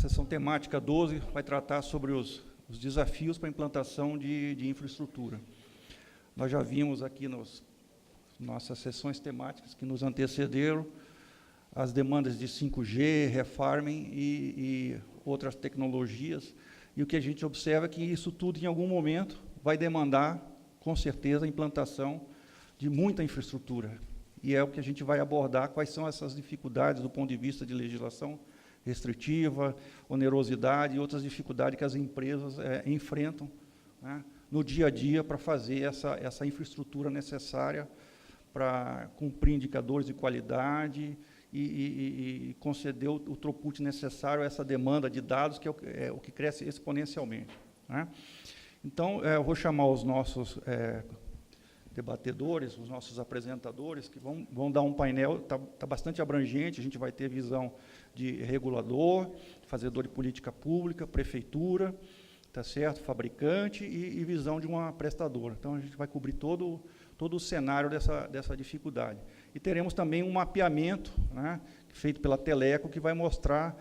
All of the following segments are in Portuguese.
sessão temática 12 vai tratar sobre os desafios para a implantação de infraestrutura. Nós já vimos aqui nas nossas sessões temáticas que nos antecederam as demandas de 5G, refarming e outras tecnologias, e o que a gente observa é que isso tudo, em algum momento, vai demandar, com certeza, a implantação de muita infraestrutura. E é o que a gente vai abordar, quais são essas dificuldades do ponto de vista de legislação restritiva, onerosidade e outras dificuldades que as empresas enfrentam, né, no dia a dia para fazer essa infraestrutura necessária para cumprir indicadores de qualidade e conceder o throughput necessário a essa demanda de dados, que é o que cresce exponencialmente, né? Então, eu vou chamar os nossos debatedores, os nossos apresentadores, que vão dar um painel, tá bastante abrangente, a gente vai ter visão de regulador, fazedor de política pública, prefeitura, tá certo? Fabricante e visão de uma prestadora. Então, a gente vai cobrir todo o cenário dessa dificuldade. E teremos também um mapeamento, né, feito pela Teleco, que vai mostrar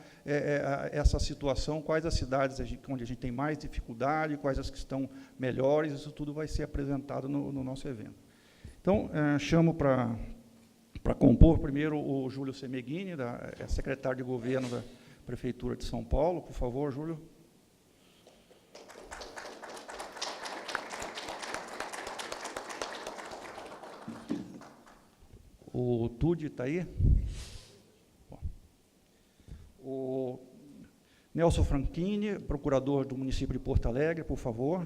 essa situação, quais as cidades onde a gente tem mais dificuldade, quais as que estão melhores, isso tudo vai ser apresentado no nosso evento. Então, chamo para compor primeiro o Júlio Semeghini, secretário de Governo da Prefeitura de São Paulo. Por favor, Júlio. O Tude está aí? O Nelson Franchini, procurador do município de Porto Alegre, por favor.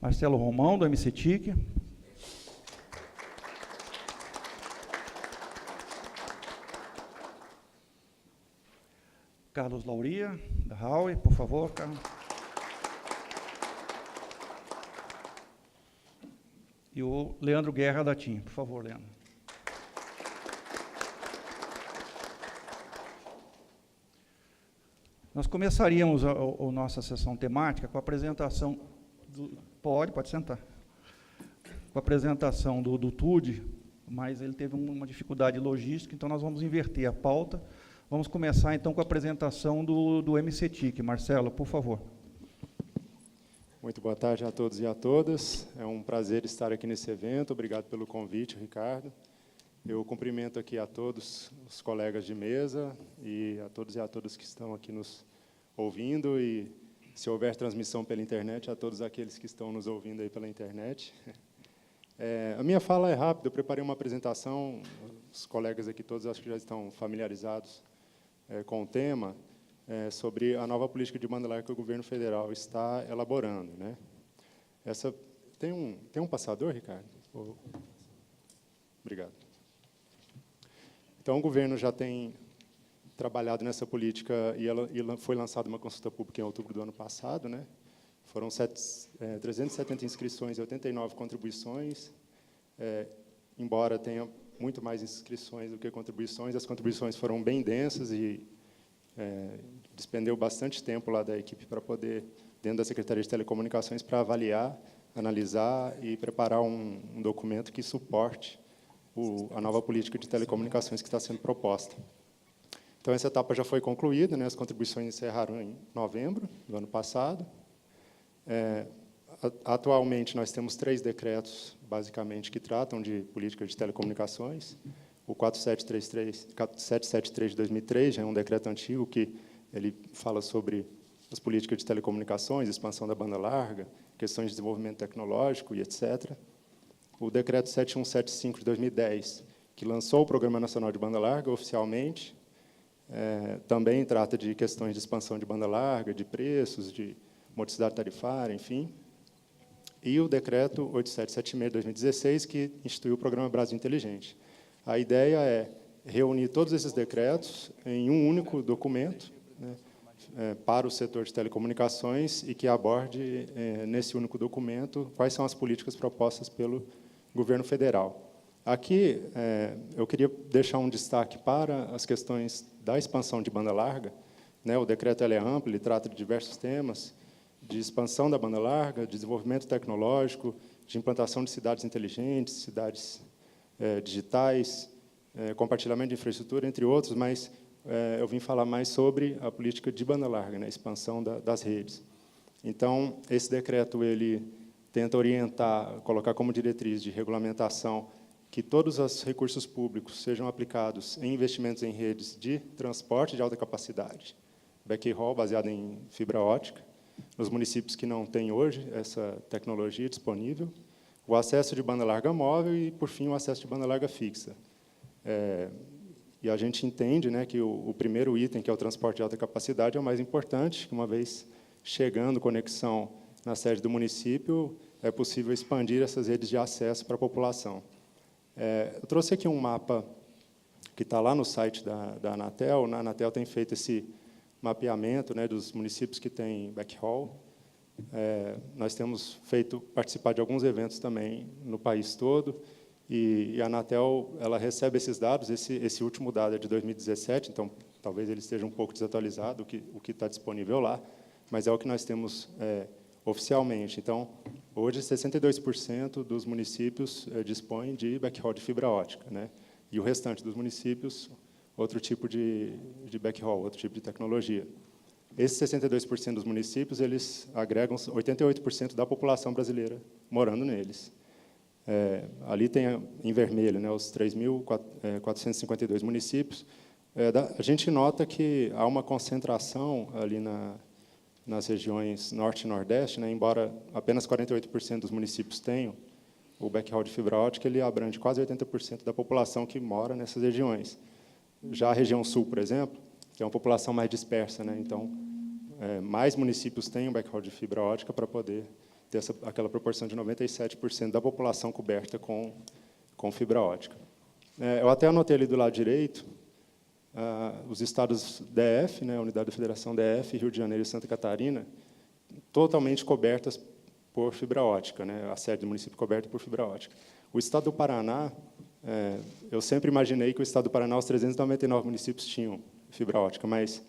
Marcelo Romão, do MCTIC. Carlos Lauria, da Huawei, por favor, Carlos. E o Leandro Guerra, da TIM. Por favor, Leandro. Nós começaríamos a nossa sessão temática com a apresentação Pode sentar. Com a apresentação do TUD, mas ele teve uma dificuldade logística, então nós vamos inverter a pauta. Vamos começar, então, com a apresentação do MCTIC. Marcelo, por favor. Muito boa tarde a todos e a todas. É um prazer estar aqui nesse evento. Obrigado pelo convite, Ricardo. Eu cumprimento aqui a todos os colegas de mesa e a todos e a todas que estão aqui nos ouvindo e, se houver transmissão pela internet, a todos aqueles que estão nos ouvindo aí pela internet. A minha fala é rápida, eu preparei uma apresentação, os colegas aqui todos acho que já estão familiarizados com o tema, sobre a nova política de banda larga que o governo federal está elaborando, né? Tem um passador, Ricardo? Obrigado. Então, o governo já tem trabalhado nessa política e foi lançada uma consulta pública em outubro do ano passado, né? Foram 370 inscrições e 89 contribuições, embora tenha muito mais inscrições do que contribuições, as contribuições foram bem densas e despendeu bastante tempo lá da equipe para poder, dentro da Secretaria de Telecomunicações, para avaliar, analisar e preparar um documento que suporte a nova política de telecomunicações que está sendo proposta. Então, essa etapa já foi concluída, né? As contribuições encerraram em novembro do ano passado. Atualmente, nós temos 3 decretos, basicamente, que tratam de política de telecomunicações. O 4773 de 2003 já é um decreto antigo que ele fala sobre as políticas de telecomunicações, expansão da banda larga, questões de desenvolvimento tecnológico e etc. O decreto 7175 de 2010, que lançou o Programa Nacional de Banda Larga oficialmente, também trata de questões de expansão de banda larga, de preços, de modicidade tarifária, enfim. E o decreto 8776 de 2016, que instituiu o Programa Brasil Inteligente. A ideia é reunir todos esses decretos em um único documento, né, para o setor de telecomunicações e que aborde, nesse único documento, quais são as políticas propostas pelo governo federal. Aqui, eu queria deixar um destaque para as questões da expansão de banda larga, né? O decreto é amplo, ele trata de diversos temas, de expansão da banda larga, de desenvolvimento tecnológico, de implantação de cidades inteligentes, cidades digitais, compartilhamento de infraestrutura, entre outros, mas eu vim falar mais sobre a política de banda larga, né, a expansão das redes. Então, esse decreto ele tenta orientar, colocar como diretriz de regulamentação que todos os recursos públicos sejam aplicados em investimentos em redes de transporte de alta capacidade, backhaul baseado em fibra ótica, nos municípios que não têm hoje essa tecnologia disponível, o acesso de banda larga móvel e, por fim, o acesso de banda larga fixa. E a gente entende, né, que o primeiro item, que é o transporte de alta capacidade, é o mais importante, que, uma vez chegando conexão na sede do município, é possível expandir essas redes de acesso para a população. Eu trouxe aqui um mapa que está lá no site da Anatel. A Anatel tem feito esse mapeamento, né, dos municípios que têm backhaul. Nós temos participado de alguns eventos também no país todo, e a Anatel ela recebe esses dados. Esse último dado é de 2017, então talvez ele esteja um pouco desatualizado, o que está disponível lá, mas é o que nós temos oficialmente. Então, hoje, 62% dos municípios dispõem de backhaul de fibra ótica, né? E o restante dos municípios, outro tipo de backhaul, outro tipo de tecnologia. Esses 62% dos municípios, eles agregam 88% da população brasileira morando neles. Ali tem, em vermelho, né, os 3.452 municípios. A gente nota que há uma concentração ali nas regiões norte e nordeste, né, embora apenas 48% dos municípios tenham o backhaul de fibra ótica, ele abrange quase 80% da população que mora nessas regiões. Já a região sul, por exemplo, que é uma população mais dispersa, né, então mais municípios têm o backhaul de fibra ótica para poder ter aquela proporção de 97% da população coberta com fibra ótica. Eu até anotei ali do lado direito os estados DF, né, Unidade da Federação DF, Rio de Janeiro e Santa Catarina, totalmente cobertas por fibra ótica, né, a sede do município coberta por fibra ótica. O estado do Paraná, eu sempre imaginei que o estado do Paraná, os 399 municípios tinham fibra ótica, mas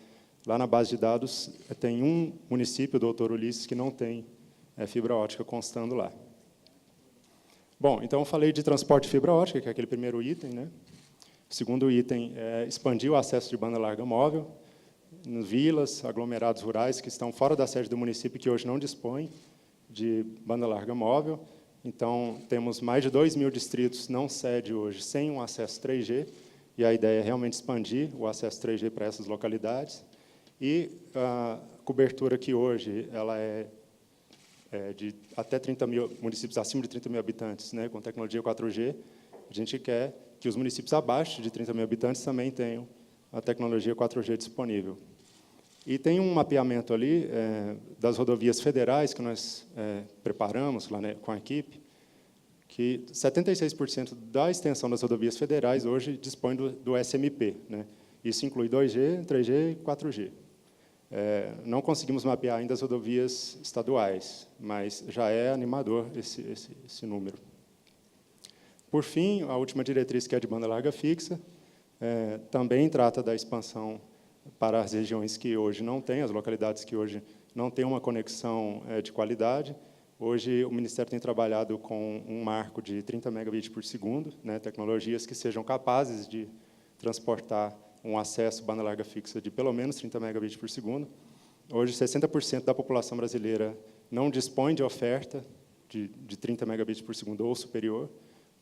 lá na base de dados tem um município, o Doutor Ulisses, que não tem fibra ótica constando lá. Bom, então eu falei de transporte de fibra ótica, que é aquele primeiro item, né? O segundo item é expandir o acesso de banda larga móvel em vilas, aglomerados rurais que estão fora da sede do município, que hoje não dispõem de banda larga móvel. Então, temos mais de 2.000 distritos não sede hoje sem um acesso 3G, e a ideia é realmente expandir o acesso 3G para essas localidades. E a cobertura que hoje ela é de até 30 mil municípios acima de 30 mil habitantes, né, com tecnologia 4G, a gente quer que os municípios abaixo de 30 mil habitantes também tenham a tecnologia 4G disponível. E tem um mapeamento ali das rodovias federais que nós preparamos lá, né, com a equipe, que 76% da extensão das rodovias federais hoje dispõe do SMP, né? Isso inclui 2G, 3G e 4G. Não conseguimos mapear ainda as rodovias estaduais, mas já é animador esse número. Por fim, a última diretriz, que é de banda larga fixa, também trata da expansão para as regiões que hoje não têm, as localidades que hoje não têm uma conexão de qualidade. Hoje, o Ministério tem trabalhado com um marco de 30 megabits por segundo, né, tecnologias que sejam capazes de transportar um acesso banda larga fixa de pelo menos 30 megabits por segundo. Hoje, 60% da população brasileira não dispõe de oferta de 30 megabits por segundo ou superior,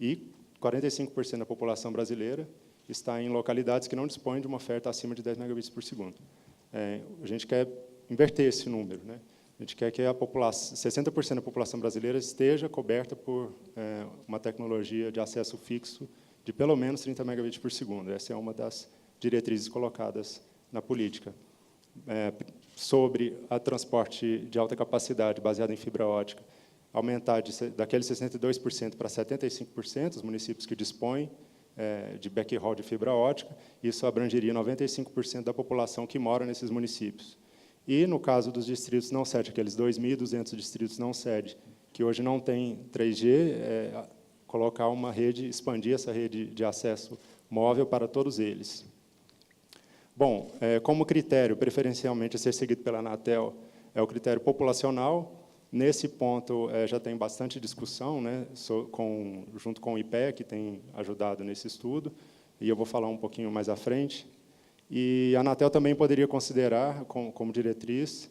e 45% da população brasileira está em localidades que não dispõem de uma oferta acima de 10 megabits por segundo. A gente quer inverter esse número, né? A gente quer que 60% da população brasileira esteja coberta por uma tecnologia de acesso fixo de pelo menos 30 megabits por segundo. Essa é uma das diretrizes colocadas na política. Sobre a transporte de alta capacidade baseado em fibra ótica, aumentar daqueles 62% para 75%, os municípios que dispõem de backhaul de fibra ótica. Isso abrangeria 95% da população que mora nesses municípios. E, no caso dos distritos não sede, aqueles 2.200 distritos não sede, que hoje não tem 3G, colocar uma rede, expandir essa rede de acesso móvel para todos eles. Bom, como critério, preferencialmente a ser seguido pela Anatel, é o critério populacional. Nesse ponto, já tem bastante discussão, né, junto com o IPEA, que tem ajudado nesse estudo, e eu vou falar um pouquinho mais à frente. E a Anatel também poderia considerar, como diretriz,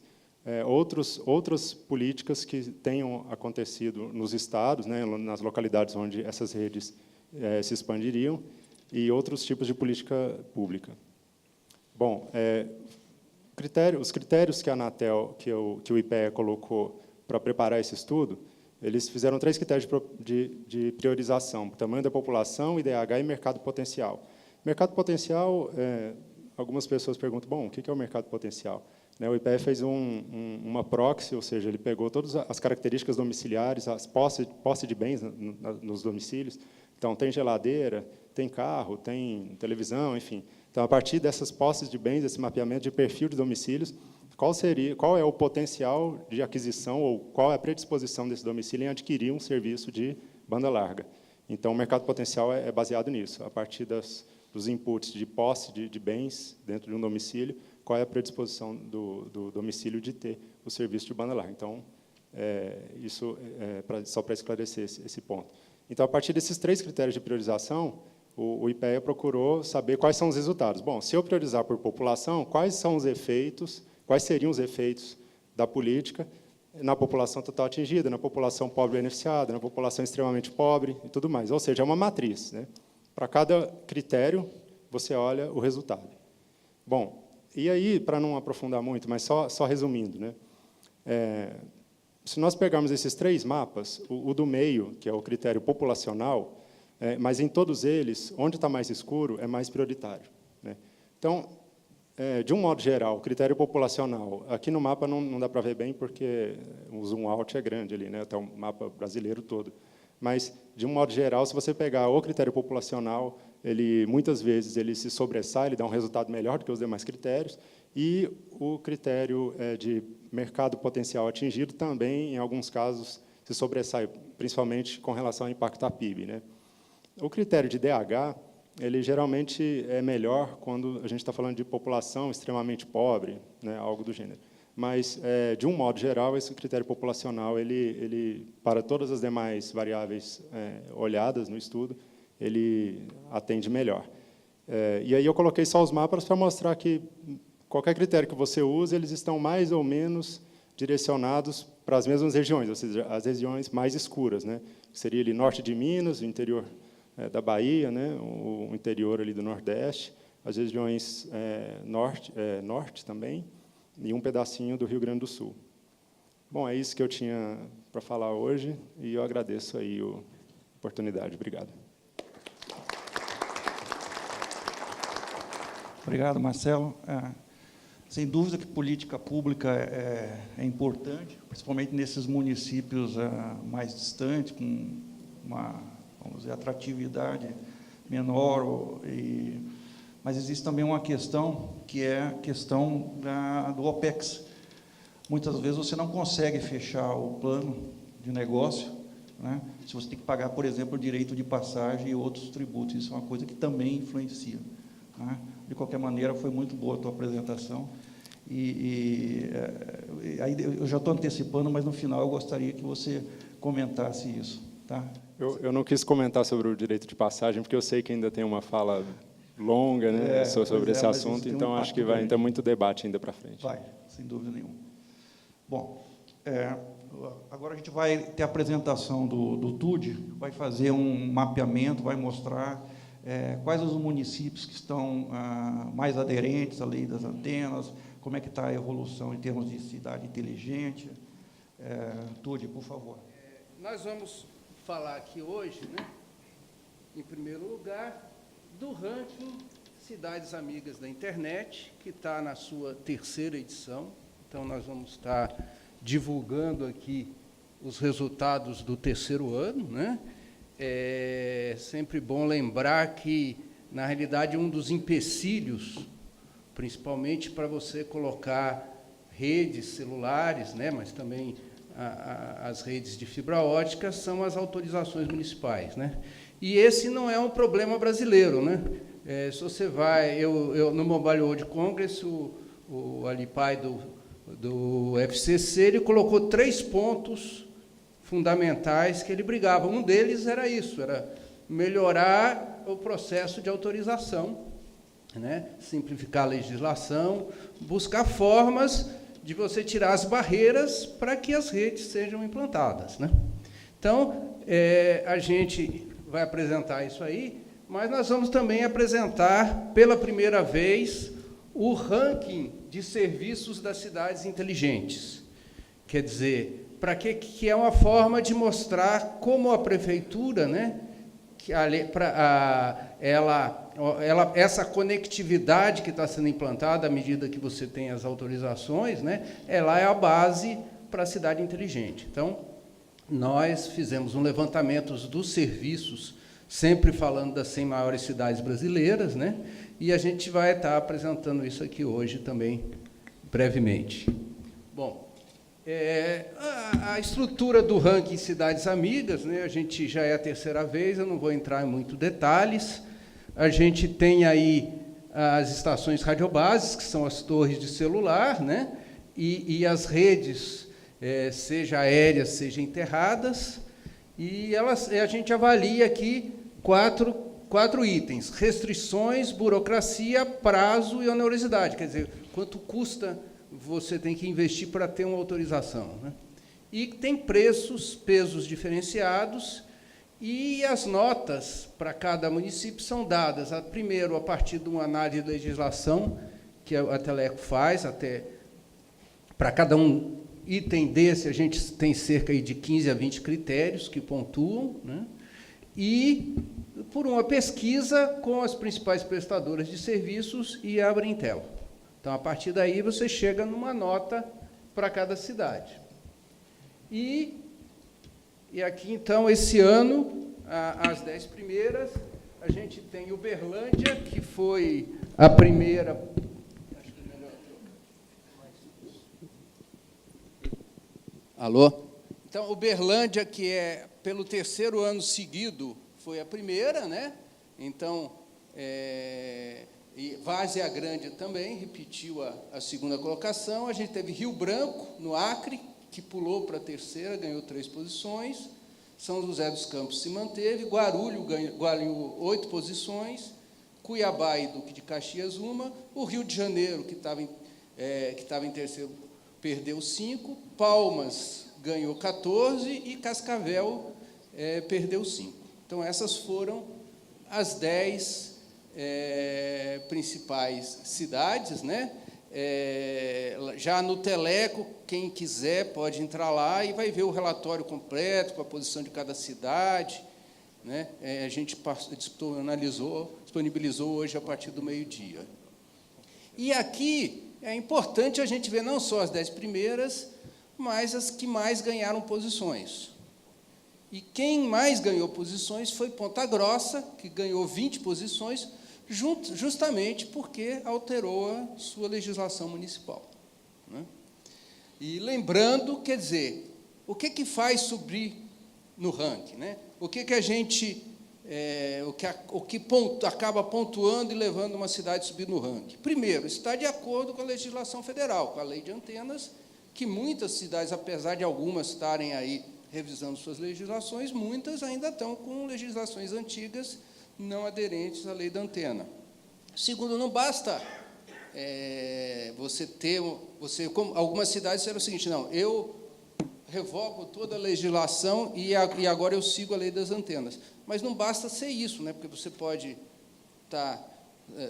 outras políticas que tenham acontecido nos estados, né, nas localidades onde essas redes se expandiriam, e outros tipos de política pública. Bom, os critérios que a Anatel, que o IPEA colocou para preparar esse estudo, eles fizeram 3 critérios de priorização: tamanho da população, IDH e mercado potencial. Mercado potencial, algumas pessoas perguntam, bom, o que é o mercado potencial? O IPEA fez uma proxy, ou seja, ele pegou todas as características domiciliares, as posse de bens nos domicílios. Então, tem geladeira, tem carro, tem televisão, enfim. Então, a partir dessas posses de bens, esse mapeamento de perfil de domicílios, qual é o potencial de aquisição ou qual é a predisposição desse domicílio em adquirir um serviço de banda larga? Então, o mercado potencial é baseado nisso, a partir dos inputs de posse de bens dentro de um domicílio, qual é a predisposição do domicílio de ter o serviço de banda larga. Então, isso só para esclarecer esse ponto. Então, a partir desses 3 critérios de priorização, o IPEA procurou saber quais são os resultados. Bom, se eu priorizar por população, quais seriam os efeitos da política na população total atingida, na população pobre beneficiada, na população extremamente pobre e tudo mais. Ou seja, é uma matriz, né? Para cada critério, você olha o resultado. Bom, e aí, para não aprofundar muito, mas só resumindo, né? Se nós pegarmos esses 3 mapas, o do meio, que é o critério populacional, mas em todos eles, onde está mais escuro, é mais prioritário, né? Então, de um modo geral, o critério populacional, aqui no mapa não dá para ver bem, porque o zoom out é grande ali, né? Até o mapa brasileiro todo. Mas, de um modo geral, se você pegar o critério populacional, muitas vezes ele se sobressai, ele dá um resultado melhor do que os demais critérios, e o critério de mercado potencial atingido também, em alguns casos, se sobressai, principalmente com relação ao impacto à PIB, né? O critério de DH, ele geralmente é melhor quando a gente está falando de população extremamente pobre, né, algo do gênero. Mas, de um modo geral, esse critério populacional, ele para todas as demais variáveis olhadas no estudo, ele atende melhor. E aí eu coloquei só os mapas para mostrar que qualquer critério que você use, eles estão mais ou menos direcionados para as mesmas regiões, ou seja, as regiões mais escuras, né? Seria ali norte de Minas, o interior da Bahia, né, o interior ali do Nordeste, as regiões norte também, e um pedacinho do Rio Grande do Sul. Bom, é isso que eu tinha para falar hoje, e eu agradeço aí a oportunidade. Obrigado. Obrigado, Marcelo. Sem dúvida que política pública é importante, principalmente nesses municípios mais distantes, com uma, vamos dizer, atratividade menor. Mas existe também uma questão, que é a questão do OPEX. Muitas vezes você não consegue fechar o plano de negócio, né, se você tem que pagar, por exemplo, o direito de passagem e outros tributos. Isso é uma coisa que também influencia, né? De qualquer maneira, foi muito boa a tua apresentação. Aí eu já estou antecipando, mas no final eu gostaria que você comentasse isso. Tá? Eu não quis comentar sobre o direito de passagem, porque eu sei que ainda tem uma fala longa, né, sobre esse assunto, então acho que vai ter muito debate ainda para frente. Vai, sem dúvida nenhuma. Bom, agora a gente vai ter a apresentação do TUD, vai fazer um mapeamento, vai mostrar quais os municípios que estão mais aderentes à lei das antenas, como é que está a evolução em termos de cidade inteligente. TUD, por favor. Nós vamos falar aqui hoje, né, em primeiro lugar, do ranking Cidades Amigas da Internet, que está na sua 3ª edição. Então, nós vamos estar divulgando aqui os resultados do 3º ano, né? É sempre bom lembrar que, na realidade, um dos empecilhos, principalmente para você colocar redes celulares, né, mas também as redes de fibra ótica, são as autorizações municipais, né? E esse não é um problema brasileiro, né? Se você vai... no Mobile World Congress, o Alipai do FCC, ele colocou 3 pontos fundamentais que ele brigava. Um deles era isso, era melhorar o processo de autorização, né? Simplificar a legislação, buscar formas de você tirar as barreiras para que as redes sejam implantadas, né? Então, a gente vai apresentar isso aí, mas nós vamos também apresentar, pela primeira vez, o ranking de serviços das cidades inteligentes. Quer dizer, para que é uma forma de mostrar como a prefeitura, né, essa conectividade que está sendo implantada à medida que você tem as autorizações, né, ela é a base para a cidade inteligente. Então, nós fizemos um levantamento dos serviços, sempre falando das 100 maiores cidades brasileiras, né, e a gente vai estar apresentando isso aqui hoje também, brevemente. Bom, a estrutura do ranking Cidades Amigas, né, a gente já é a 3ª vez, eu não vou entrar em muitos detalhes. A gente tem aí as estações radiobases, que são as torres de celular, né, e as redes, seja aéreas, seja enterradas, e a gente avalia aqui quatro itens: restrições, burocracia, prazo e onerosidade. Quer dizer, quanto custa você tem que investir para ter uma autorização, né? E tem pesos diferenciados, e as notas para cada município são dadas, primeiro, a partir de uma análise de legislação que a Teleco faz, para cada item desse, a gente tem cerca de 15 a 20 critérios que pontuam, né? E por uma pesquisa com as principais prestadoras de serviços e a Abrintel. Então, a partir daí, você chega numa nota para cada cidade. E aqui, então, esse ano, as 10 primeiras, a gente tem Uberlândia, que foi a primeira. Acho que é melhor. Alô? Então, Uberlândia, que é pelo 3º ano seguido, foi a primeira, né? Então, e Várzea Grande também repetiu a 2ª colocação. A gente teve Rio Branco, no Acre, que pulou para a 3ª, ganhou 3 posições. São José dos Campos se manteve. Guarulhos ganhou 8 posições. Cuiabá e Duque de Caxias, uma. O Rio de Janeiro, que estava em 3º, perdeu 5. Palmas ganhou 14 e Cascavel perdeu 5. Então, essas foram as 10 principais cidades, né? Já no Teleco, quem quiser pode entrar lá e vai ver o relatório completo com a posição de cada cidade, né? A gente disponibilizou hoje a partir do meio-dia. E aqui é importante a gente ver não só as 10 primeiras, mas as que mais ganharam posições. E quem mais ganhou posições foi Ponta Grossa, que ganhou 20 posições, justamente porque alterou a sua legislação municipal, né? E lembrando, quer dizer, o que faz subir no ranking, né? O que a gente, acaba pontuando e levando uma cidade a subir no ranking? Primeiro, está de acordo com a legislação federal, com a lei de antenas, que muitas cidades, apesar de algumas estarem aí revisando suas legislações, muitas ainda estão com legislações antigas não aderentes à lei da antena. Segundo, não basta como algumas cidades disseram o seguinte: não, eu revogo toda a legislação e agora eu sigo a lei das antenas. Mas não basta ser isso, né? Porque você pode estar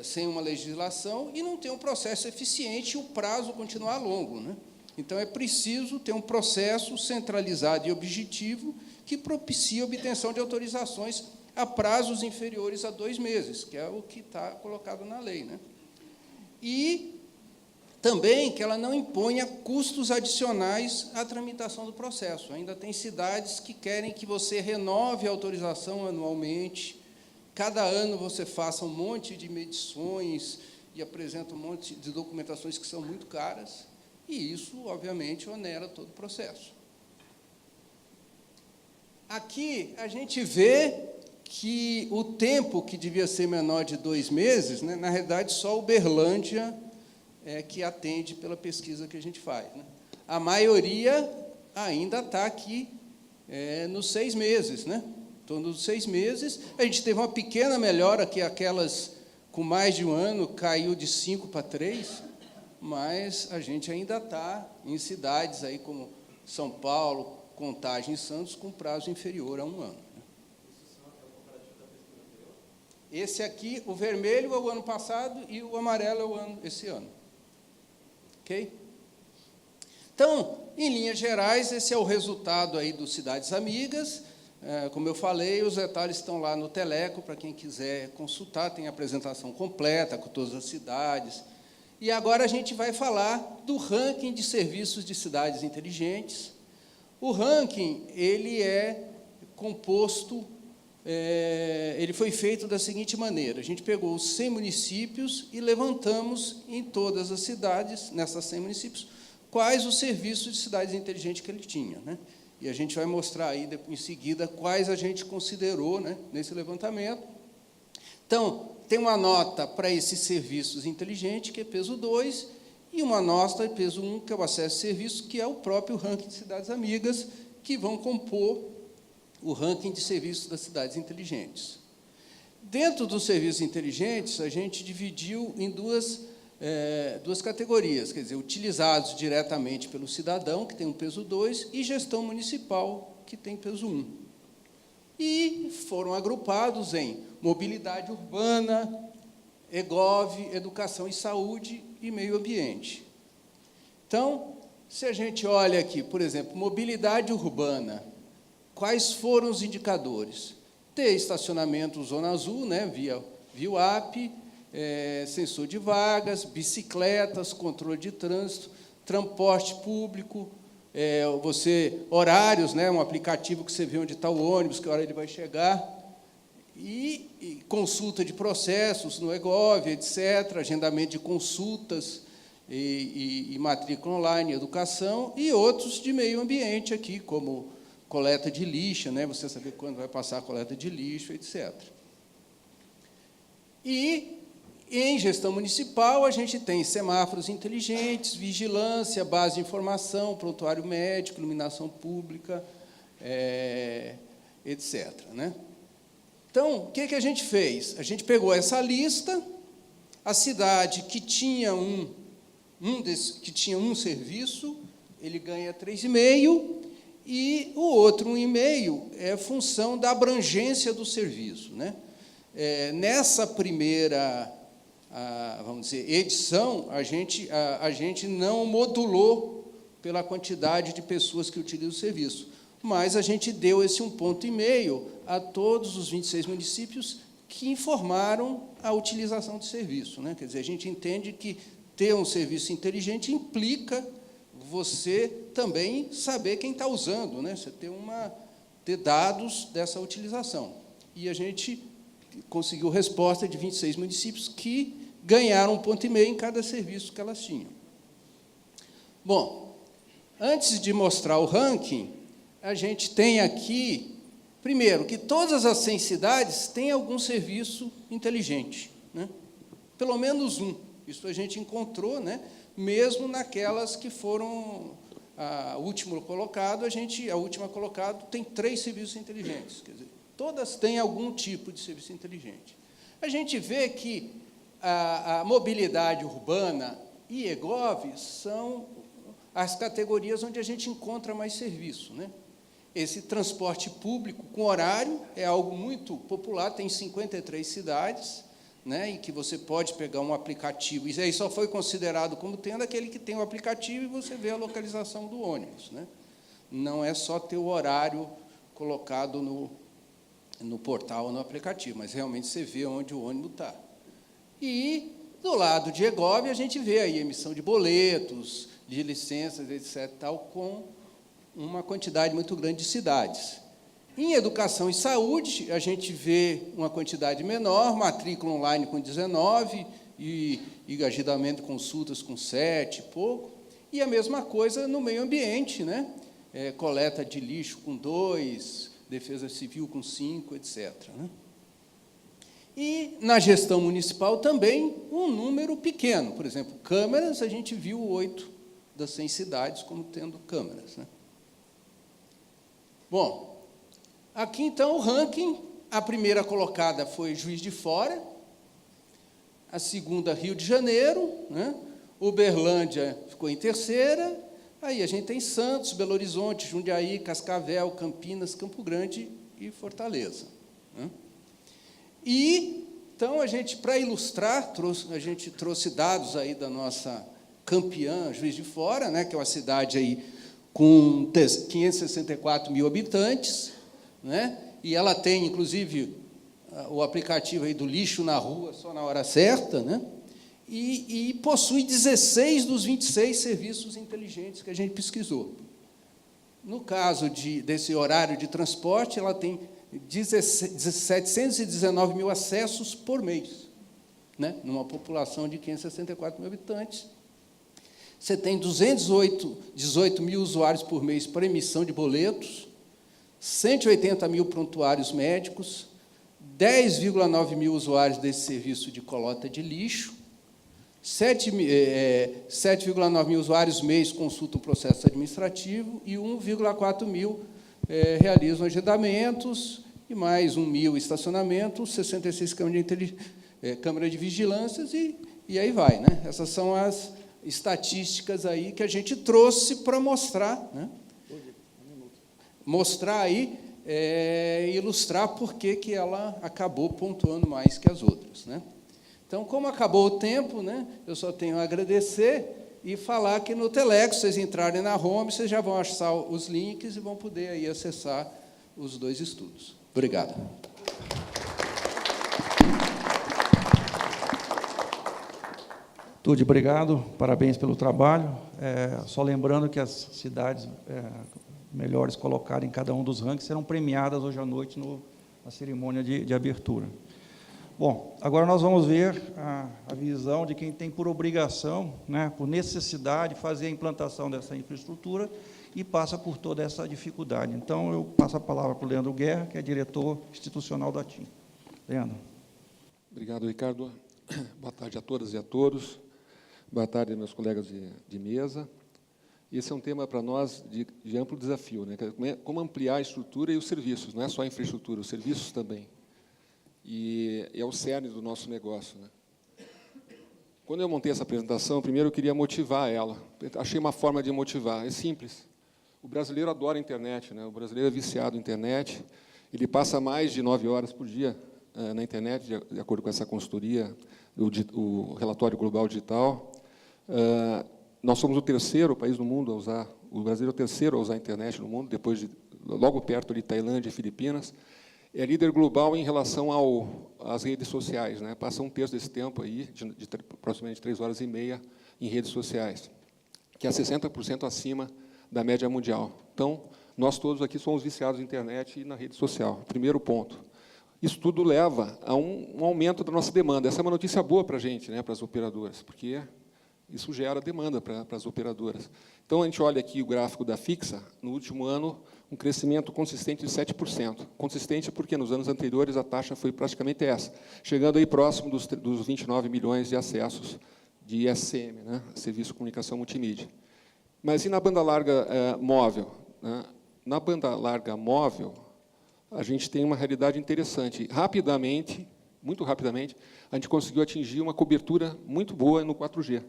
sem uma legislação e não ter um processo eficiente e o prazo continuar longo, né? Então, é preciso ter um processo centralizado e objetivo que propicie a obtenção de autorizações a prazos inferiores a 2 meses, que é o que está colocado na lei, né? E também que ela não imponha custos adicionais à tramitação do processo. Ainda tem cidades que querem que você renove a autorização anualmente, cada ano você faça um monte de medições e apresenta um monte de documentações que são muito caras, e isso, obviamente, onera todo o processo. Aqui, a gente vê que o tempo que devia ser menor de 2 meses, né, na realidade, só Uberlândia que atende pela pesquisa que a gente faz, né? A maioria ainda está aqui nos 6 meses, né? Então, nos 6 meses, a gente teve uma pequena melhora, que aquelas com mais de um ano caiu de 5 para 3, mas a gente ainda está em cidades aí como São Paulo, Contagem e Santos, com prazo inferior a 1 ano. Esse aqui, o vermelho é o ano passado e o amarelo é esse ano. Ok? Então, em linhas gerais, esse é o resultado aí do Cidades Amigas. Como eu falei, os detalhes estão lá no Teleco, para quem quiser consultar, tem a apresentação completa com todas as cidades. E agora a gente vai falar do ranking de serviços de cidades inteligentes. O ranking, ele é composto, ele foi feito da seguinte maneira: a gente pegou os 100 municípios e levantamos em todas as cidades, nessas 100 municípios, quais os serviços de cidades inteligentes que ele tinha, né? E a gente vai mostrar aí, em seguida, quais a gente considerou, né, nesse levantamento. Então, tem uma nota para esses serviços inteligentes, que é peso 2, e uma nota de peso 1, que é o acesso a serviços, que é o próprio ranking de cidades amigas, que vão compor o ranking de serviços das cidades inteligentes. Dentro dos serviços inteligentes, a gente dividiu em duas categorias, quer dizer, utilizados diretamente pelo cidadão, que tem um peso 2, e gestão municipal, que tem peso 1. E foram agrupados em mobilidade urbana, EGOV, educação e saúde e meio ambiente. Então, se a gente olha aqui, por exemplo, mobilidade urbana, quais foram os indicadores? Ter estacionamento Zona Azul, né, via VIUAP, sensor de vagas, bicicletas, controle de trânsito, transporte público, horários, né, um aplicativo que você vê onde está o ônibus, que hora ele vai chegar, e consulta de processos no EGOV, etc., agendamento de consultas e matrícula online, educação, e outros de meio ambiente aqui, como coleta de lixo, né, você saber quando vai passar a coleta de lixo, etc. E em gestão municipal, a gente tem semáforos inteligentes, vigilância, base de informação, prontuário médico, iluminação pública, etc., né? Então, o que a gente fez? A gente pegou essa lista, a cidade que tinha que tinha um serviço, ele ganha 3,5, e o outro 1,5 é função da abrangência do serviço, né? Nessa primeira, vamos dizer, edição, a gente não modulou pela quantidade de pessoas que utilizam o serviço, mas a gente deu esse 1,5 ponto a todos os 26 municípios que informaram a utilização do serviço, né? Quer dizer, a gente entende que ter um serviço inteligente implica você também saber quem está usando, né? Você ter dados dessa utilização. E a gente conseguiu resposta de 26 municípios que ganharam 1,5 ponto em cada serviço que elas tinham. Bom, antes de mostrar o ranking, a gente tem aqui, primeiro, que todas as 100 cidades têm algum serviço inteligente, né? Pelo menos um. Isso a gente encontrou, né? Mesmo naquelas que foram a última colocada tem 3 serviços inteligentes. Quer dizer, todas têm algum tipo de serviço inteligente. A gente vê que a mobilidade urbana e EGOV são as categorias onde a gente encontra mais serviço, né? Esse transporte público com horário é algo muito popular, tem 53 cidades, né, em que você pode pegar um aplicativo, e aí só foi considerado como tendo aquele que tem o aplicativo e você vê a localização do ônibus, né? Não é só ter o horário colocado no portal ou no aplicativo, mas realmente você vê onde o ônibus está. E, do lado de EGOV, a gente vê aí a emissão de boletos, de licenças, etc., tal, com uma quantidade muito grande de cidades. Em educação e saúde, a gente vê uma quantidade menor, matrícula online com 19, e agendamento de consultas com 7 e pouco, e a mesma coisa no meio ambiente, né? Coleta de lixo com 2, defesa civil com 5, etc., né? E, na gestão municipal, também um número pequeno. Por exemplo, câmeras, a gente viu 8 das 100 cidades como tendo câmeras, né? Bom, aqui, então, o ranking. A primeira colocada foi Juiz de Fora, a segunda, Rio de Janeiro, né? Uberlândia ficou em terceira, aí a gente tem Santos, Belo Horizonte, Jundiaí, Cascavel, Campinas, Campo Grande e Fortaleza, né? E, então, a gente, para ilustrar, a gente trouxe dados aí da nossa campeã Juiz de Fora, né, que é uma cidade aí com 564 mil habitantes, né, e ela tem, inclusive, o aplicativo aí do lixo na rua só na hora certa, né, e possui 16 dos 26 serviços inteligentes que a gente pesquisou. No caso desse horário de transporte, ela tem 719 mil acessos por mês, né? Numa população de 564 mil habitantes. Você tem 18 mil usuários por mês para emissão de boletos, 180 mil prontuários médicos, 10,9 mil usuários desse serviço de coleta de lixo, 7,9 mil usuários mês consultam o processo administrativo e 1,4 mil realizam agendamentos, e mais 1 mil estacionamentos, 66 câmeras de vigilâncias, e aí vai, né? Essas são as estatísticas aí que a gente trouxe para mostrar, né? Mostrar aí, ilustrar por que ela acabou pontuando mais que as outras, né? Então, como acabou o tempo, né, eu só tenho a agradecer e falar que no Telex, vocês entrarem na home, vocês já vão achar os links e vão poder aí acessar os 2 estudos. Obrigado. Tude, obrigado, parabéns pelo trabalho. Só lembrando que as cidades melhores colocadas em cada um dos rankings serão premiadas hoje à noite na cerimônia de abertura. Bom, agora nós vamos ver a visão de quem tem por obrigação, né, por necessidade, fazer a implantação dessa infraestrutura e passa por toda essa dificuldade. Então, eu passo a palavra para o Leandro Guerra, que é diretor institucional da TIM. Leandro. Obrigado, Ricardo. Boa tarde a todas e a todos. Boa tarde, meus colegas de mesa. Esse é um tema para nós de amplo desafio, né? Como ampliar a estrutura e os serviços, não é só a infraestrutura, os serviços também. E é o cerne do nosso negócio, né? Quando eu montei essa apresentação, primeiro eu queria motivar ela. Achei uma forma de motivar. É simples. O brasileiro adora a internet, né? O brasileiro é viciado em internet. Ele passa mais de 9 horas por dia na internet, de acordo com essa consultoria, o relatório global digital. Nós somos o terceiro país no mundo a usar, o Brasil é o terceiro a usar a internet no mundo, logo perto de Tailândia e Filipinas. É líder global em relação às redes sociais, né? Passa 1/3 desse tempo aí, de aproximadamente 3 horas e meia, em redes sociais, que é 60% acima da média mundial. Então, nós todos aqui somos viciados na internet e na rede social. Primeiro ponto. Isso tudo leva a um aumento da nossa demanda. Essa é uma notícia boa para a gente, né, para as operadoras, porque isso gera demanda para as operadoras. Então, a gente olha aqui o gráfico da Fixa, no último ano, um crescimento consistente de 7%. Consistente porque, nos anos anteriores, a taxa foi praticamente essa, chegando aí próximo dos 29 milhões de acessos de SCM, né, Serviço de Comunicação Multimídia. Mas e na banda larga móvel? Né? Na banda larga móvel, a gente tem uma realidade interessante. Rapidamente, muito rapidamente, a gente conseguiu atingir uma cobertura muito boa no 4G.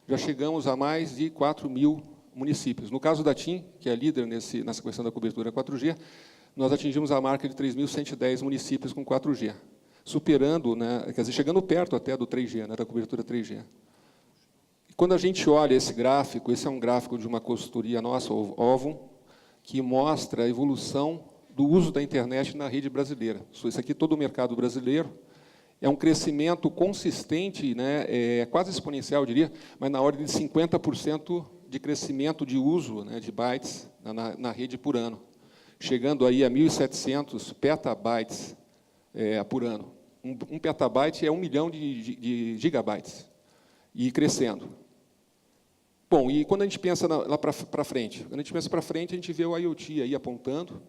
Já chegamos a mais de 4 mil municípios. No caso da TIM, que é líder nessa questão da cobertura 4G, nós atingimos a marca de 3.110 municípios com 4G, superando, né, quer dizer, chegando perto até do 3G, né, da cobertura 3G. E quando a gente olha esse gráfico, esse é um gráfico de uma consultoria nossa, o Ovum, que mostra a evolução do uso da internet na rede brasileira. Isso aqui, todo o mercado brasileiro, é um crescimento consistente, né, quase exponencial, eu diria, mas na ordem de 50% de crescimento de uso, né, de bytes na rede por ano, chegando aí a 1.700 petabytes por ano. Um petabyte é 1 milhão de gigabytes, e crescendo. Bom, e quando a gente pensa lá para frente? Quando a gente pensa para frente, a gente vê o IoT aí apontando,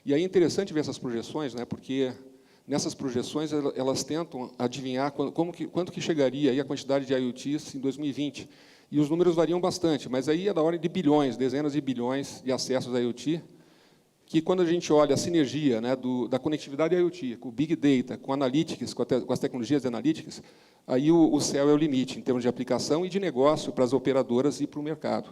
e aí é interessante ver essas projeções, né, porque nessas projeções, elas tentam adivinhar quanto que chegaria aí a quantidade de IoTs em 2020. E os números variam bastante, mas aí é da ordem de bilhões, dezenas de bilhões de acessos a IoT, que quando a gente olha a sinergia, né, da conectividade IoT, com o Big Data, com Analytics, com as tecnologias de Analytics, aí o céu é o limite, em termos de aplicação e de negócio para as operadoras e para o mercado.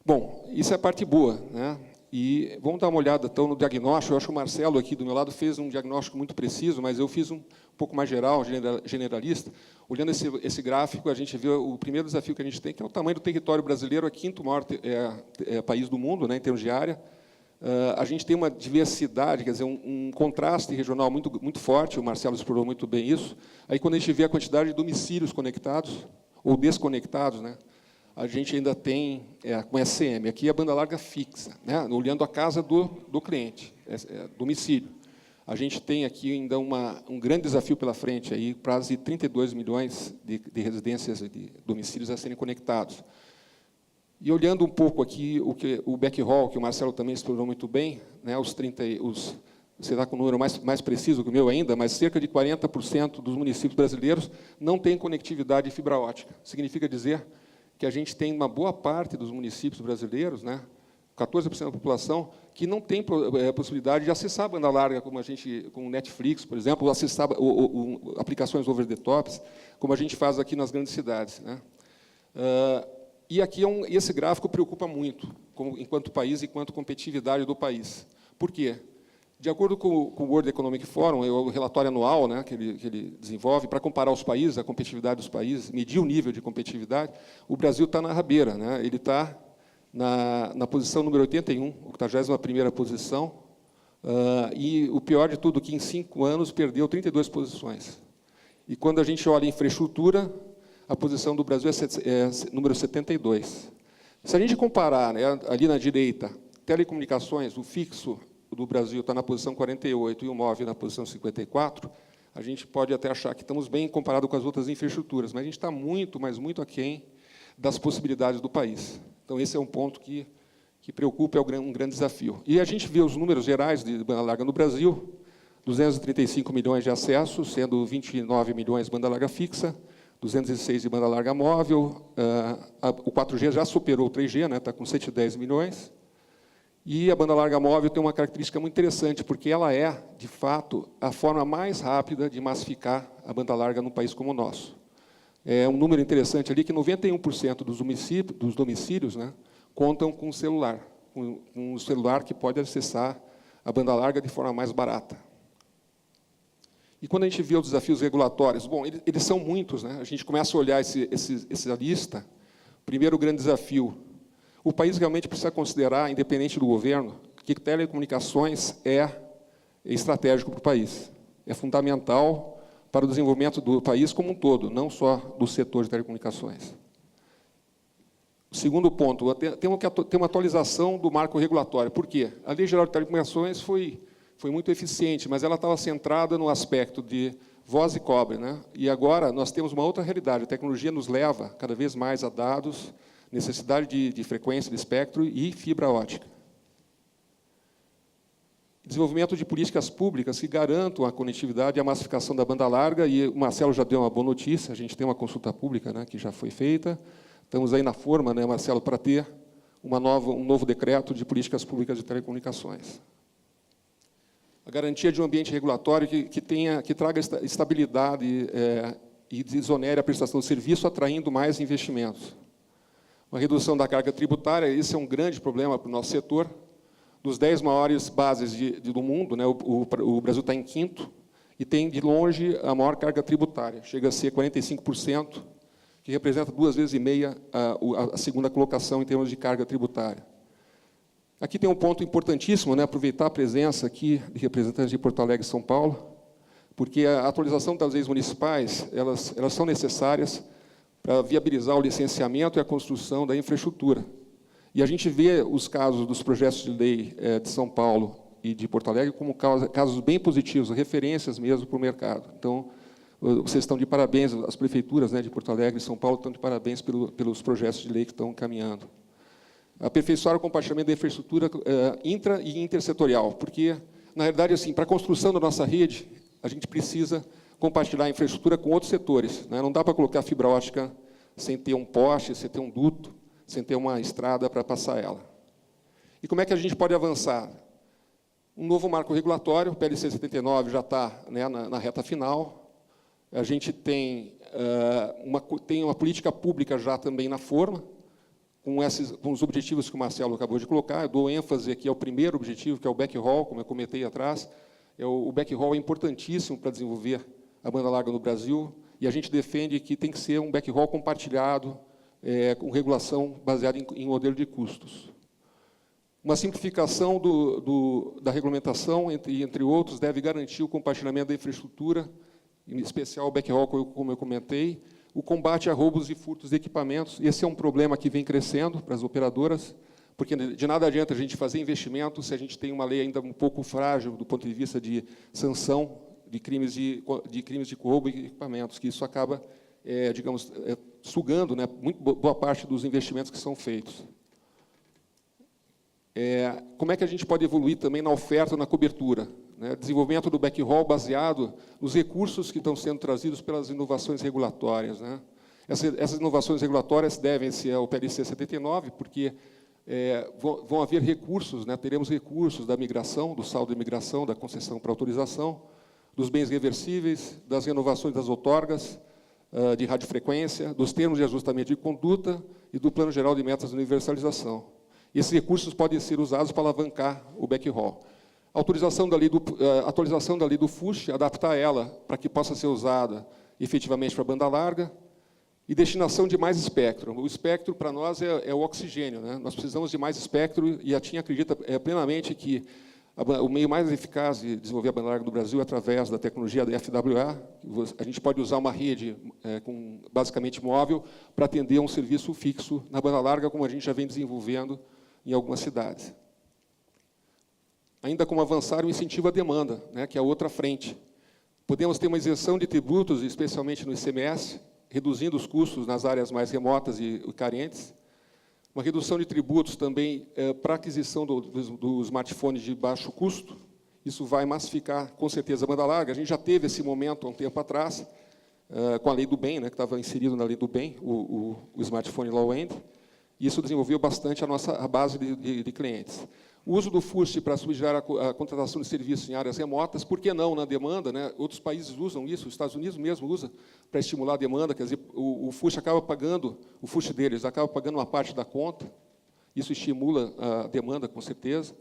Bom, isso é a parte boa, né? E vamos dar uma olhada, então, no diagnóstico. Eu acho que o Marcelo, aqui do meu lado, fez um diagnóstico muito preciso, mas eu fiz um pouco mais geral, generalista. Olhando esse gráfico, a gente vê o primeiro desafio que a gente tem, que é o tamanho do território brasileiro, é o quinto maior país do mundo, né, em termos de área. A gente tem uma diversidade, quer dizer, um contraste regional muito forte, o Marcelo explorou muito bem isso. Aí, quando a gente vê a quantidade de domicílios conectados, ou desconectados, né, a gente ainda tem, com SM, aqui a banda larga fixa, né, olhando a casa do cliente, domicílio. A gente tem aqui ainda um grande desafio pela frente, aí, quase 32 milhões de residências e de domicílios a serem conectados. E olhando um pouco aqui o backhaul, que o Marcelo também explorou muito bem, né, você está com o número mais preciso que o meu ainda, mas cerca de 40% dos municípios brasileiros não têm conectividade de fibra ótica. Significa dizer que a gente tem uma boa parte dos municípios brasileiros, né, 14% da população, que não tem possibilidade de acessar a banda larga, como o Netflix, por exemplo, ou acessar aplicações over the tops, como a gente faz aqui nas grandes cidades, né. E aqui esse gráfico preocupa muito, enquanto país e enquanto competitividade do país. Por quê? De acordo com o World Economic Forum, o relatório anual, né, que ele desenvolve, para comparar os países, a competitividade dos países, medir o nível de competitividade, o Brasil está na rabeira. Né, ele está na posição número 81, 81ª posição, e o pior de tudo, que em 5 anos perdeu 32 posições. E quando a gente olha a infraestrutura, a posição do Brasil é número 72. Se a gente comparar, né, ali na direita, telecomunicações, o fixo do Brasil está na posição 48 e o móvel na posição 54, a gente pode até achar que estamos bem comparado com as outras infraestruturas, mas a gente está muito, mas muito aquém das possibilidades do país. Então, esse é um ponto que preocupa, é um grande desafio. E a gente vê os números gerais de banda larga no Brasil, 235 milhões de acessos, sendo 29 milhões banda larga fixa, 206 de banda larga móvel, o 4G já superou o 3G, né, está com 110 milhões, e a banda larga móvel tem uma característica muito interessante, porque ela é, de fato, a forma mais rápida de massificar a banda larga num país como o nosso. É um número interessante ali que 91% dos domicílios, né, contam com um celular que pode acessar a banda larga de forma mais barata. E quando a gente vê os desafios regulatórios, bom, eles são muitos, né? A gente começa a olhar essa lista. Primeiro, o grande desafio. O país realmente precisa considerar, independente do governo, que telecomunicações é estratégico para o país. É fundamental para o desenvolvimento do país como um todo, não só do setor de telecomunicações. O segundo ponto, tem uma atualização do marco regulatório. Por quê? A Lei Geral de Telecomunicações foi muito eficiente, mas ela estava centrada no aspecto de voz e cobre, né? E agora nós temos uma outra realidade. A tecnologia nos leva cada vez mais a dados, necessidade de frequência de espectro e fibra ótica. Desenvolvimento de políticas públicas que garantam a conectividade e a massificação da banda larga, e o Marcelo já deu uma boa notícia, a gente tem uma consulta pública, né, que já foi feita. Estamos aí na forma, né, Marcelo, para ter um novo decreto de políticas públicas de telecomunicações. A garantia de um ambiente regulatório que traga estabilidade e desonere a prestação de serviço, atraindo mais investimentos. Uma redução da carga tributária, esse é um grande problema para o nosso setor. Dos 10 maiores bases do mundo, né, o Brasil está em 5º, e tem, de longe, a maior carga tributária. Chega a ser 45%, que representa 2,5 vezes a segunda colocação em termos de carga tributária. Aqui tem um ponto importantíssimo, né, aproveitar a presença aqui de representantes de Porto Alegre e São Paulo, porque a atualização das leis municipais, elas são necessárias para viabilizar o licenciamento e a construção da infraestrutura. E a gente vê os casos dos projetos de lei de São Paulo e de Porto Alegre como casos bem positivos, referências mesmo para o mercado. Então, vocês estão de parabéns, as prefeituras, né, de Porto Alegre e São Paulo estão de parabéns pelos projetos de lei que estão caminhando. Aperfeiçoar o compartilhamento da infraestrutura intra e intersetorial, porque Na realidade, assim, para a construção da nossa rede, a gente precisa compartilhar a infraestrutura com outros setores, né? Não dá para colocar fibra ótica sem ter um poste, sem ter um duto, sem ter uma estrada para passar ela. E como é que a gente pode avançar? Um novo marco regulatório, o PLC 79 já está, né, na reta final. A gente tem uma política pública já também na forma, com os objetivos que o Marcelo acabou de colocar. Eu dou ênfase aqui ao primeiro objetivo, que é o backhaul, como eu comentei atrás. O backhaul é importantíssimo para desenvolver a banda larga no Brasil, e a gente defende que tem que ser um backhaul compartilhado, com regulação baseada em modelo de custos. Uma simplificação da regulamentação, entre outros, deve garantir o compartilhamento da infraestrutura, em especial o backhaul, como eu comentei, o combate a roubos e furtos de equipamentos. Esse é um problema que vem crescendo para as operadoras, porque de nada adianta a gente fazer investimento se a gente tem uma lei ainda um pouco frágil do ponto de vista de sanção de crimes de roubo de equipamentos, que isso acaba, digamos, sugando, né, muito boa parte dos investimentos que são feitos. Como é que a gente pode evoluir também na oferta, na cobertura? Né? Desenvolvimento do backhaul baseado nos recursos que estão sendo trazidos pelas inovações regulatórias. Né? Essas inovações regulatórias devem-se ao PLC 79, porque vão haver recursos, né? Teremos recursos da migração, do saldo de migração, da concessão para autorização, dos bens reversíveis, das renovações das outorgas, de radiofrequência, dos termos de ajustamento de conduta e do Plano Geral de Metas de Universalização. Esses recursos podem ser usados para alavancar o backhaul. Atualização da lei do FUSH, adaptar ela para que possa ser usada efetivamente para a banda larga, e destinação de mais espectro. O espectro, para nós, é o oxigênio. Né? Nós precisamos de mais espectro, e a TIM acredita plenamente que o meio mais eficaz de desenvolver a banda larga do Brasil é através da tecnologia da FWA. A gente pode usar uma rede basicamente móvel para atender um serviço fixo na banda larga, como a gente já vem desenvolvendo em algumas cidades. Ainda como avançar o incentivo à demanda, né, que é a outra frente. Podemos ter uma isenção de tributos, especialmente no ICMS, reduzindo os custos nas áreas mais remotas e carentes. Uma redução de tributos também para a aquisição do smartphone de baixo custo. Isso vai massificar, com certeza, a banda larga. A gente já teve esse momento há um tempo atrás, com a lei do bem, né, que estava inserido na lei do bem, o smartphone low-end. Isso desenvolveu bastante a base de clientes. O uso do FUSH para subsidiar a contratação de serviços em áreas remotas, por que não na demanda? Né? Outros países usam isso, os Estados Unidos mesmo usa para estimular a demanda, quer dizer, o FUSH acaba pagando, o FUSH deles acaba pagando uma parte da conta, isso estimula a demanda, com certeza.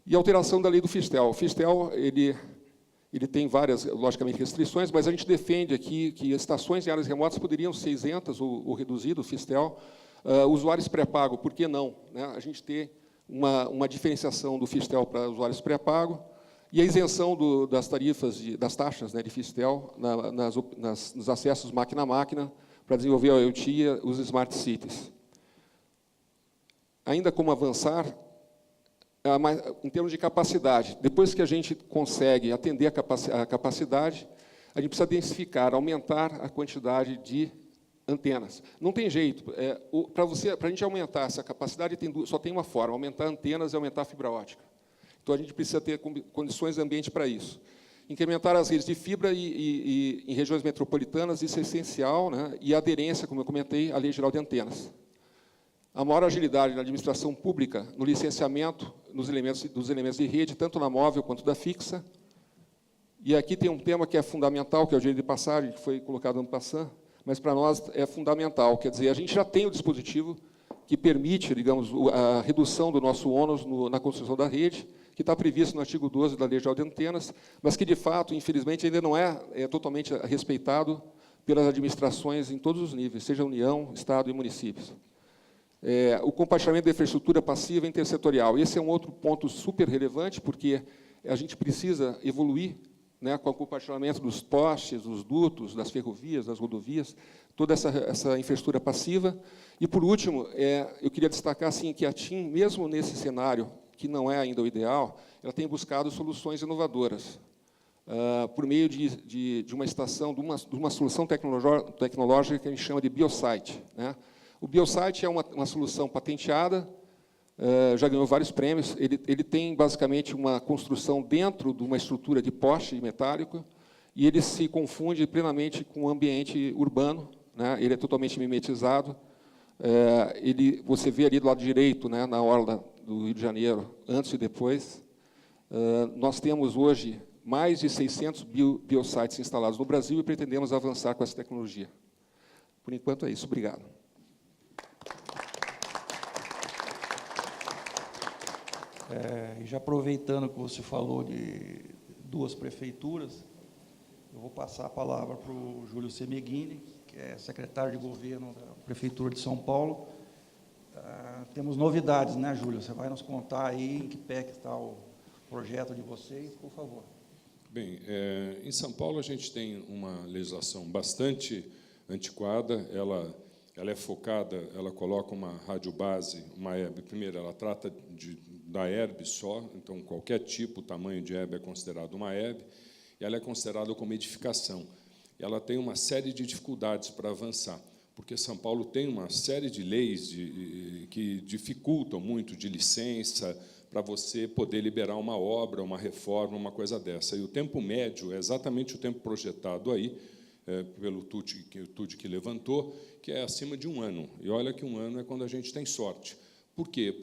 E a alteração da lei do FISTEL. O FISTEL, ele tem várias, logicamente, restrições, mas a gente defende aqui que estações em áreas remotas poderiam ser isentas ou reduzido o FISTEL. Usuários pré-pago, por que não? Né? A gente ter uma diferenciação do FISTEL para usuários pré-pago e a isenção das tarifas, das taxas, né, de FISTEL nos acessos máquina a máquina para desenvolver a IoT e os Smart Cities. Ainda como avançar, em termos de capacidade, depois que a gente consegue atender a capacidade, a gente precisa densificar, aumentar a quantidade de antenas. Não tem jeito. Para a gente aumentar essa capacidade, só tem uma forma: aumentar antenas e aumentar a fibra ótica. Então, a gente precisa ter condições de ambiente para isso. Incrementar as redes de fibra e em regiões metropolitanas, isso é essencial, né? E a aderência, como eu comentei, à Lei Geral de Antenas. A maior agilidade na administração pública, no licenciamento dos elementos de rede, tanto na móvel quanto da fixa. E aqui tem um tema que é fundamental, que é o direito de passagem, que foi colocado no passando, mas para nós é fundamental. Quer dizer, a gente já tem o dispositivo que permite, digamos, a redução do nosso ônus na construção da rede, que está previsto no artigo 12 da Lei Geral de Antenas, mas que, de fato, infelizmente, ainda não é totalmente respeitado pelas administrações em todos os níveis, seja União, Estado e municípios. O compartilhamento da infraestrutura passiva intersetorial. Esse é um outro ponto super relevante, porque a gente precisa evoluir, né, com o compartilhamento dos postes, dos dutos, das ferrovias, das rodovias, toda essa infraestrutura passiva. E, por último, eu queria destacar assim, que a TIM, mesmo nesse cenário, que não é ainda o ideal, ela tem buscado soluções inovadoras, por meio de uma estação, de uma solução tecnológica que a gente chama de Biosite. Né? O Biosite é uma solução patenteada, já ganhou vários prêmios. Ele tem, basicamente, uma construção dentro de uma estrutura de poste metálico, e ele se confunde plenamente com o ambiente urbano, né? Ele é totalmente mimetizado. Você vê ali do lado direito, né, na orla do Rio de Janeiro, antes e depois. Nós temos hoje mais de 600 biosites instalados no Brasil e pretendemos avançar com essa tecnologia. Por enquanto é isso. Obrigado. E já aproveitando que você falou de 2 prefeituras, eu vou passar a palavra para o Júlio Semeghini, que é secretário de governo da Prefeitura de São Paulo. Temos novidades, né, Júlio? Você vai nos contar aí em que pé que está o projeto de vocês, por favor. Bem, em São Paulo a gente tem uma legislação bastante antiquada, ela é focada, ela coloca uma radiobase, uma herb. Primeiro, ela trata da herb só, então qualquer tipo, tamanho de herb é considerado uma herb, e ela é considerada como edificação. Ela tem uma série de dificuldades para avançar, porque São Paulo tem uma série de leis que dificultam muito de licença para você poder liberar uma obra, uma reforma, uma coisa dessa. E o tempo médio é exatamente o tempo projetado aí, pelo TUD que levantou, que é acima de 1 ano. E olha que 1 ano é quando a gente tem sorte. Por quê?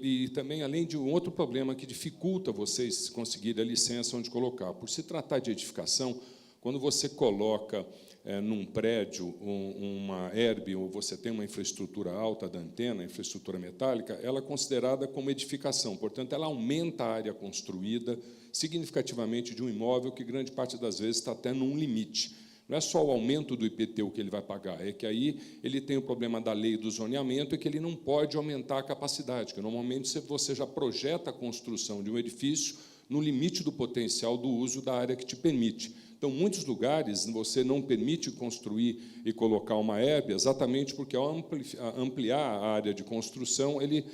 E também, além de um outro problema que dificulta vocês conseguirem a licença onde colocar. Por se tratar de edificação, quando você coloca num prédio uma herb, ou você tem uma infraestrutura alta da antena, infraestrutura metálica, ela é considerada como edificação. Portanto, ela aumenta a área construída significativamente de um imóvel que, grande parte das vezes, está até num limite. Não é só o aumento do IPTU que ele vai pagar, é que aí ele tem o problema da lei do zoneamento e que ele não pode aumentar a capacidade, que normalmente você já projeta a construção de um edifício no limite do potencial do uso da área que te permite. Então, muitos lugares você não permite construir e colocar uma herb exatamente porque, ao ampliar a área de construção, ele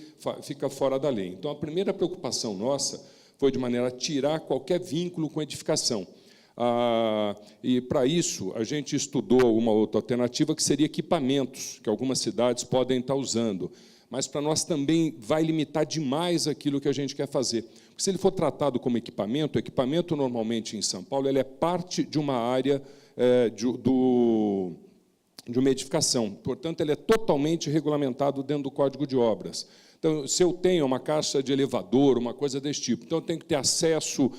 fica fora da lei. Então, a primeira preocupação nossa foi, de maneira a tirar qualquer vínculo com edificação. E, para isso, a gente estudou uma outra alternativa, que seria equipamentos, que algumas cidades podem estar usando. Mas, para nós, também vai limitar demais aquilo que a gente quer fazer. Porque, se ele for tratado como equipamento, o equipamento, normalmente, em São Paulo, ele é parte de uma área de uma edificação. Portanto, ele é totalmente regulamentado dentro do Código de Obras. Então, se eu tenho uma caixa de elevador, uma coisa desse tipo, então eu tenho que ter acesso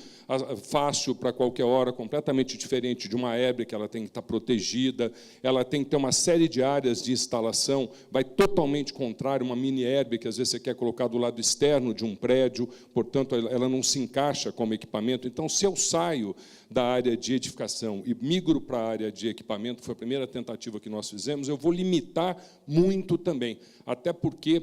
fácil para qualquer hora, completamente diferente de uma herb, que ela tem que estar protegida, ela tem que ter uma série de áreas de instalação, vai totalmente contrário uma mini herb, que às vezes você quer colocar do lado externo de um prédio, portanto, ela não se encaixa como equipamento. Então, se eu saio da área de edificação e migro para a área de equipamento, que foi a primeira tentativa que nós fizemos, eu vou limitar muito também, até porque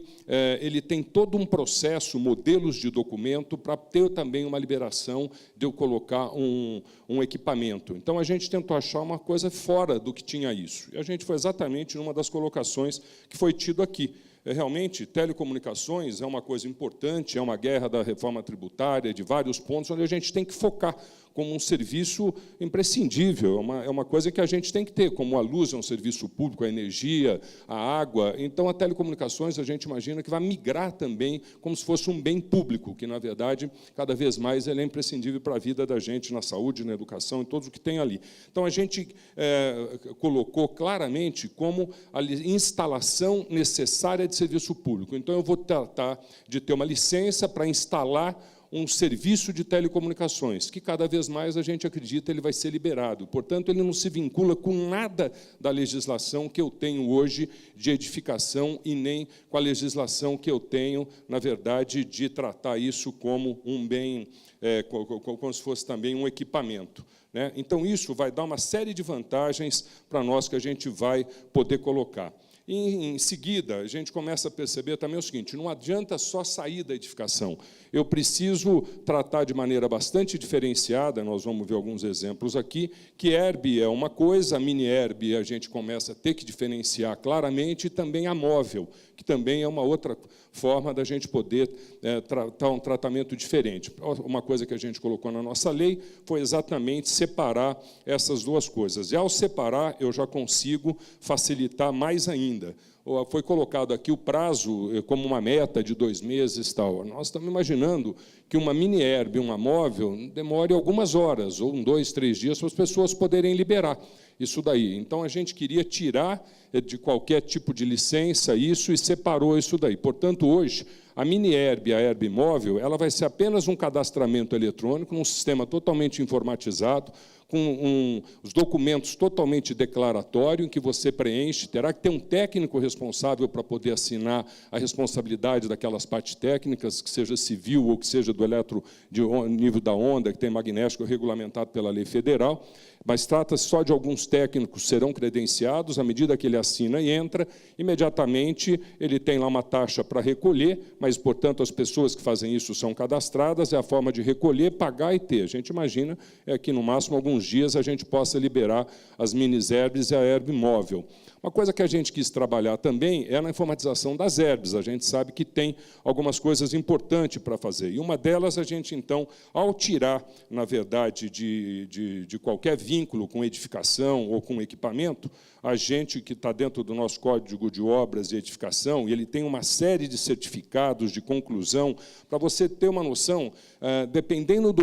ele tem todo um processo, modelos de documento, para ter também uma liberação de eu colocar um equipamento. Então, a gente tentou achar uma coisa fora do que tinha isso. E a gente foi exatamente numa das colocações que foi tido aqui. Realmente, telecomunicações é uma coisa importante, é uma guerra da reforma tributária, de vários pontos, onde a gente tem que focar como um serviço imprescindível, é uma coisa que a gente tem que ter, como a luz é um serviço público, a energia, a água. Então, a telecomunicações, a gente imagina que vai migrar também como se fosse um bem público, que, na verdade, cada vez mais ele é imprescindível para a vida da gente, na saúde, na educação, em tudo o que tem ali. Então, a gente colocou claramente como a instalação necessária de serviço público. Então, eu vou tratar de ter uma licença para instalar um serviço de telecomunicações, que cada vez mais a gente acredita ele vai ser liberado. Portanto, ele não se vincula com nada da legislação que eu tenho hoje de edificação e nem com a legislação que eu tenho, na verdade, de tratar isso como um bem, como se fosse também um equipamento. Né? Então, isso vai dar uma série de vantagens para nós que a gente vai poder colocar. Em seguida, a gente começa a perceber também o seguinte, não adianta só sair da edificação. Eu preciso tratar de maneira bastante diferenciada, nós vamos ver alguns exemplos aqui, que herb é uma coisa, a mini herb a gente começa a ter que diferenciar claramente, e também a móvel, que também é uma outra forma da gente poder tratar um tratamento diferente. Uma coisa que a gente colocou na nossa lei foi exatamente separar essas duas coisas. E, ao separar, eu já consigo facilitar mais ainda. foi colocado aqui o prazo como uma meta de 2 meses. Tal. Nós estamos imaginando que uma mini-herb, uma móvel, demore algumas horas, ou 2, 3 dias, para as pessoas poderem liberar isso daí. Então, a gente queria tirar de qualquer tipo de licença isso e separou isso daí. Portanto, hoje, a mini-herb e a herb móvel, ela vai ser apenas um cadastramento eletrônico, num sistema totalmente informatizado, com os documentos totalmente declaratórios, em que você preenche, terá que ter um técnico responsável para poder assinar a responsabilidade daquelas partes técnicas, que seja civil ou que seja do nível da onda, que tem magnético regulamentado pela lei federal, mas trata-se só de alguns técnicos que serão credenciados, à medida que ele assina e entra, imediatamente ele tem lá uma taxa para recolher, mas, portanto, as pessoas que fazem isso são cadastradas, é a forma de recolher, pagar e ter. A gente imagina que, no máximo, alguns dias a gente possa liberar as mini-herbes e a herb móvel. Uma coisa que a gente quis trabalhar também é na informatização das herbes. A gente sabe que tem algumas coisas importantes para fazer. E uma delas, a gente, então, ao tirar, na verdade, de qualquer vínculo com edificação ou com equipamento, a gente que está dentro do nosso Código de Obras e Edificação, e ele tem uma série de certificados de conclusão, para você ter uma noção, dependendo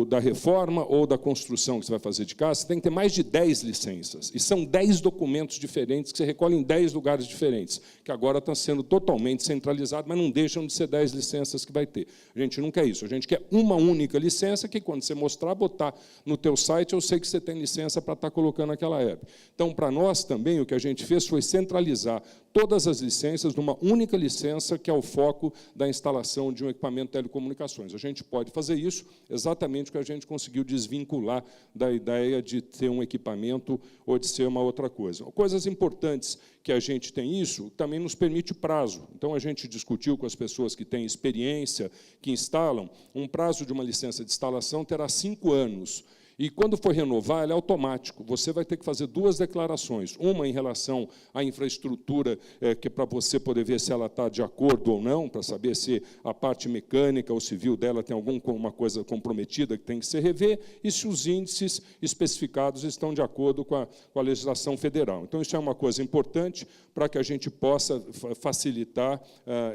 da reforma ou da construção que você vai fazer de casa, você tem que ter mais de 10 licenças. E são 10 documentos diferentes que você recolhe em 10 lugares diferentes, que agora estão sendo totalmente centralizados, mas não deixam de ser 10 licenças que vai ter. A gente não quer isso. A gente quer uma única licença que, quando você mostrar, botar no teu site, eu sei que você tem licença para estar colocando aquela herb. Então, para nós também, o que a gente fez foi centralizar todas as licenças numa única licença, que é o foco da instalação de um equipamento de telecomunicações. A gente pode fazer isso exatamente porque a gente conseguiu desvincular da ideia de ter um equipamento ou de ser uma outra coisa. Coisas importantes que a gente tem isso, também nos permite prazo. Então, a gente discutiu com as pessoas que têm experiência, que instalam, um prazo de uma licença de instalação terá 5 anos. E, quando for renovar, ela é automático. Você vai ter que fazer 2 declarações. Uma em relação à infraestrutura, que é para você poder ver se ela está de acordo ou não, para saber se a parte mecânica ou civil dela tem alguma coisa comprometida que tem que se rever, e se os índices especificados estão de acordo com a legislação federal. Então, isso é uma coisa importante para que a gente possa facilitar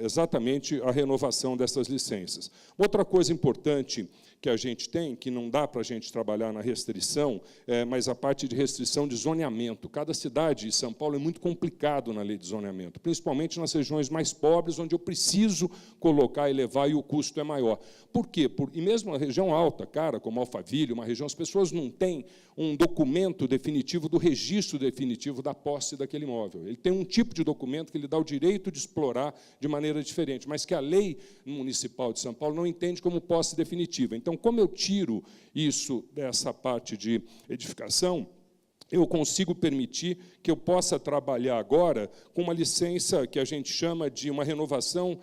exatamente a renovação dessas licenças. Outra coisa importante que a gente tem, que não dá para a gente trabalhar na restrição, mas a parte de restrição de zoneamento. Cada cidade, São Paulo, é muito complicado na lei de zoneamento, principalmente nas regiões mais pobres, onde eu preciso colocar e levar e o custo é maior. Por quê? E mesmo na região alta, cara, como Alphaville, uma região, as pessoas não têm um documento definitivo do registro definitivo da posse daquele imóvel. Ele tem um tipo de documento que lhe dá o direito de explorar de maneira diferente, mas que a lei municipal de São Paulo não entende como posse definitiva. Então, como eu tiro isso dessa parte de edificação, eu consigo permitir que eu possa trabalhar agora com uma licença que a gente chama de uma renovação,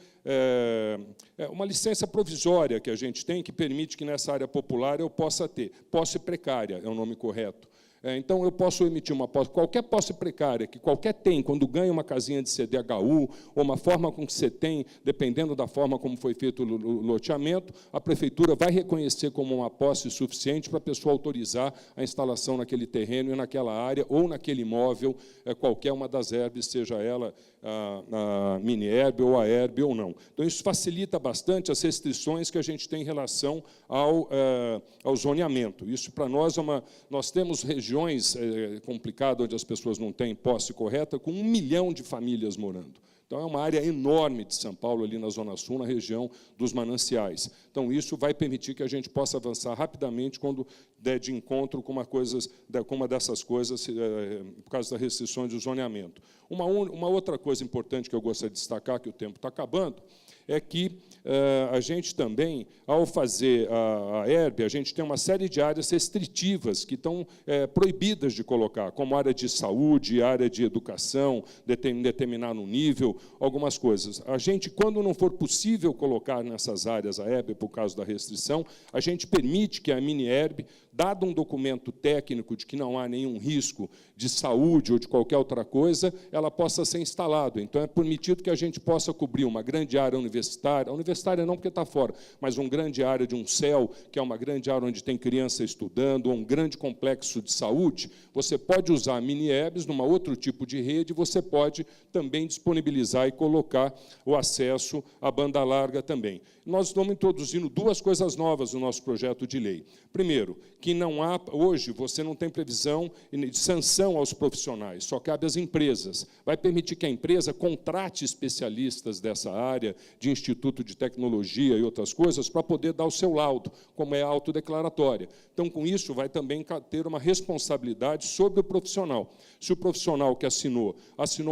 uma licença provisória que a gente tem, que permite que nessa área popular eu possa ter. Posse precária é o nome correto. Então, eu posso emitir uma posse, qualquer posse precária, que qualquer tem, quando ganha uma casinha de CDHU, ou uma forma com que você tem, dependendo da forma como foi feito o loteamento, a prefeitura vai reconhecer como uma posse suficiente para a pessoa autorizar a instalação naquele terreno e naquela área, ou naquele imóvel, qualquer uma das herbes, seja ela a mini-herb ou a herb ou não. Então, isso facilita bastante as restrições que a gente tem em relação ao zoneamento. Isso, para nós, nós temos regiões complicadas, onde as pessoas não têm posse correta, com 1 milhão de famílias morando. Então, é uma área enorme de São Paulo, ali na Zona Sul, na região dos mananciais. Então, isso vai permitir que a gente possa avançar rapidamente quando der de encontro com uma dessas coisas, por causa das restrições do zoneamento. Uma outra coisa importante que eu gostaria de destacar, que o tempo está acabando, é que a gente também, ao fazer a herb, a gente tem uma série de áreas restritivas que estão proibidas de colocar, como área de saúde, área de educação, determinar no nível, algumas coisas. A gente, quando não for possível colocar nessas áreas a herb, por causa da restrição, a gente permite que a mini-herb dado um documento técnico de que não há nenhum risco de saúde ou de qualquer outra coisa, ela possa ser instalada. Então, é permitido que a gente possa cobrir uma grande área universitária não porque está fora, mas uma grande área de um CEL, que é uma grande área onde tem criança estudando, ou um grande complexo de saúde. Você pode usar mini-EBs numa outro tipo de rede, você pode também disponibilizar e colocar o acesso à banda larga também. Nós estamos introduzindo duas coisas novas no nosso projeto de lei. Primeiro, que não há, hoje, você não tem previsão de sanção aos profissionais, só cabe às empresas. Vai permitir que a empresa contrate especialistas dessa área, de instituto de tecnologia e outras coisas, para poder dar o seu laudo, como é a autodeclaratória. Então, com isso, vai também ter uma responsabilidade sobre o profissional. Se o profissional que assinou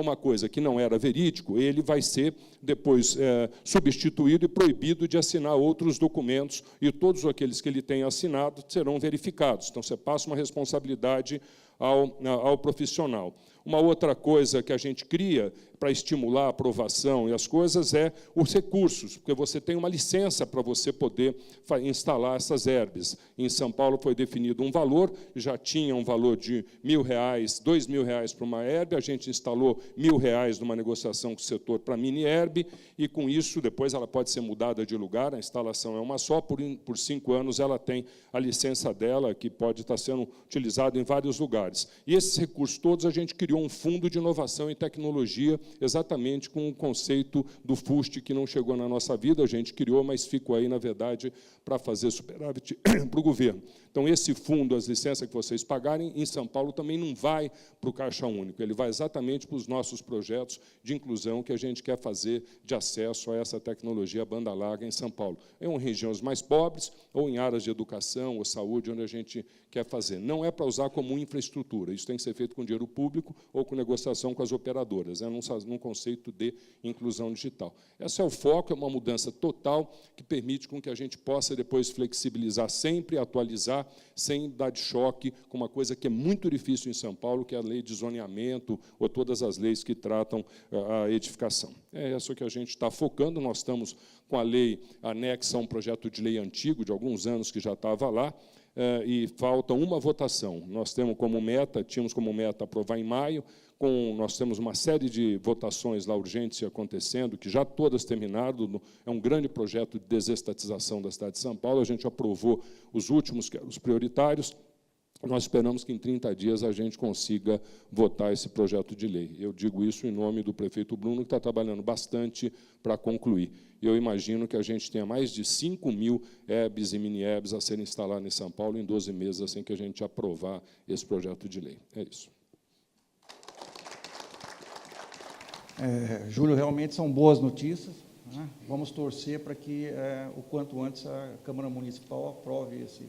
uma coisa que não era verídico, ele vai ser depois substituído e proibido de assinar outros documentos, e todos aqueles que ele tenha assinado serão verificados. Então, você passa uma responsabilidade ao profissional. Uma outra coisa que a gente cria para estimular a aprovação e as coisas é os recursos, porque você tem uma licença para você poder instalar essas herbes. Em São Paulo foi definido um valor, já tinha um valor de R$ 1.000, R$ 2.000 para uma herbe, a gente instalou R$ 1.000 numa negociação com o setor para mini-herbe, e com isso, depois ela pode ser mudada de lugar, a instalação é uma só, por 5 anos ela tem a licença dela, que pode estar sendo utilizada em vários lugares. E esses recursos todos a gente criou um fundo de inovação e tecnologia, exatamente com o conceito do FUST, que não chegou na nossa vida, a gente criou, mas ficou aí, na verdade, para fazer superávit para o governo. Então, esse fundo, as licenças que vocês pagarem, em São Paulo também não vai para o Caixa Único, ele vai exatamente para os nossos projetos de inclusão que a gente quer fazer de acesso a essa tecnologia banda larga em São Paulo. Em regiões mais pobres, ou em áreas de educação ou saúde, onde a gente quer fazer. Não é para usar como infraestrutura, isso tem que ser feito com dinheiro público ou com negociação com as operadoras, num conceito de inclusão digital. Esse é o foco, é uma mudança total que permite com que a gente possa depois flexibilizar sempre, atualizar, sem dar de choque com uma coisa que é muito difícil em São Paulo, que é a lei de zoneamento ou todas as leis que tratam a edificação. É isso que a gente está focando, nós estamos com a lei anexa a um projeto de lei antigo, de alguns anos, que já estava lá, e falta uma votação. Nós tínhamos como meta aprovar em maio, nós temos uma série de votações lá urgentes acontecendo, que já todas terminaram, é um grande projeto de desestatização da cidade de São Paulo, a gente aprovou os últimos, que eram os prioritários, nós esperamos que em 30 dias a gente consiga votar esse projeto de lei. Eu digo isso em nome do prefeito Bruno, que está trabalhando bastante para concluir. Eu imagino que a gente tenha mais de 5.000 EBs e mini-EBs a serem instalados em São Paulo em 12 meses, assim que a gente aprovar esse projeto de lei. É isso. Júlio, realmente são boas notícias, né? Vamos torcer para que, o quanto antes, a Câmara Municipal aprove esse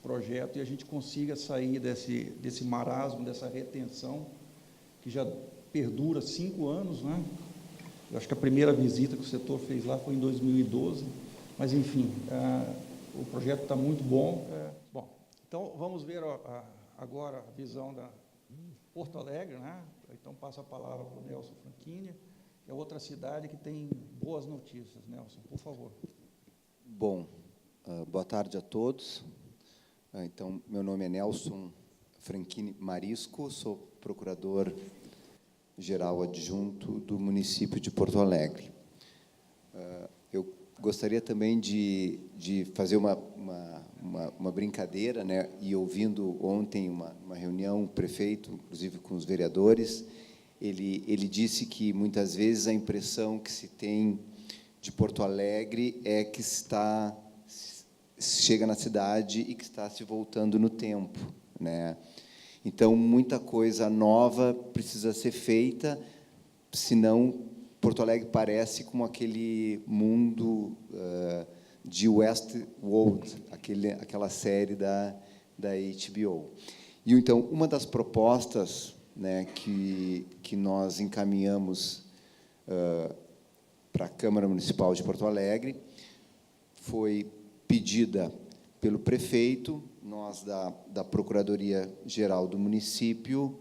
projeto e a gente consiga sair desse marasmo, dessa retenção, que já perdura 5 anos, né? Eu acho que a primeira visita que o setor fez lá foi em 2012, mas, enfim, o projeto está muito bom. Bom, então, vamos ver agora a visão da Porto Alegre, né? Então, passo a palavra para o Nelson Franchini, que é outra cidade que tem boas notícias. Nelson, por favor. Bom, boa tarde a todos. Então, meu nome é Nelson Franchini Marisco, sou procurador-geral adjunto do município de Porto Alegre. Eu gostaria também de fazer uma brincadeira, né? E ouvindo ontem uma reunião, o prefeito, inclusive com os vereadores, ele disse que, muitas vezes, a impressão que se tem de Porto Alegre é que chega na cidade e que está se voltando no tempo, né? Então, muita coisa nova precisa ser feita, senão Porto Alegre parece como aquele mundo de Westworld, aquela série da HBO. E, então, uma das propostas, né, que nós encaminhamos para a Câmara Municipal de Porto Alegre foi pedida pelo prefeito, nós da Procuradoria-Geral do município,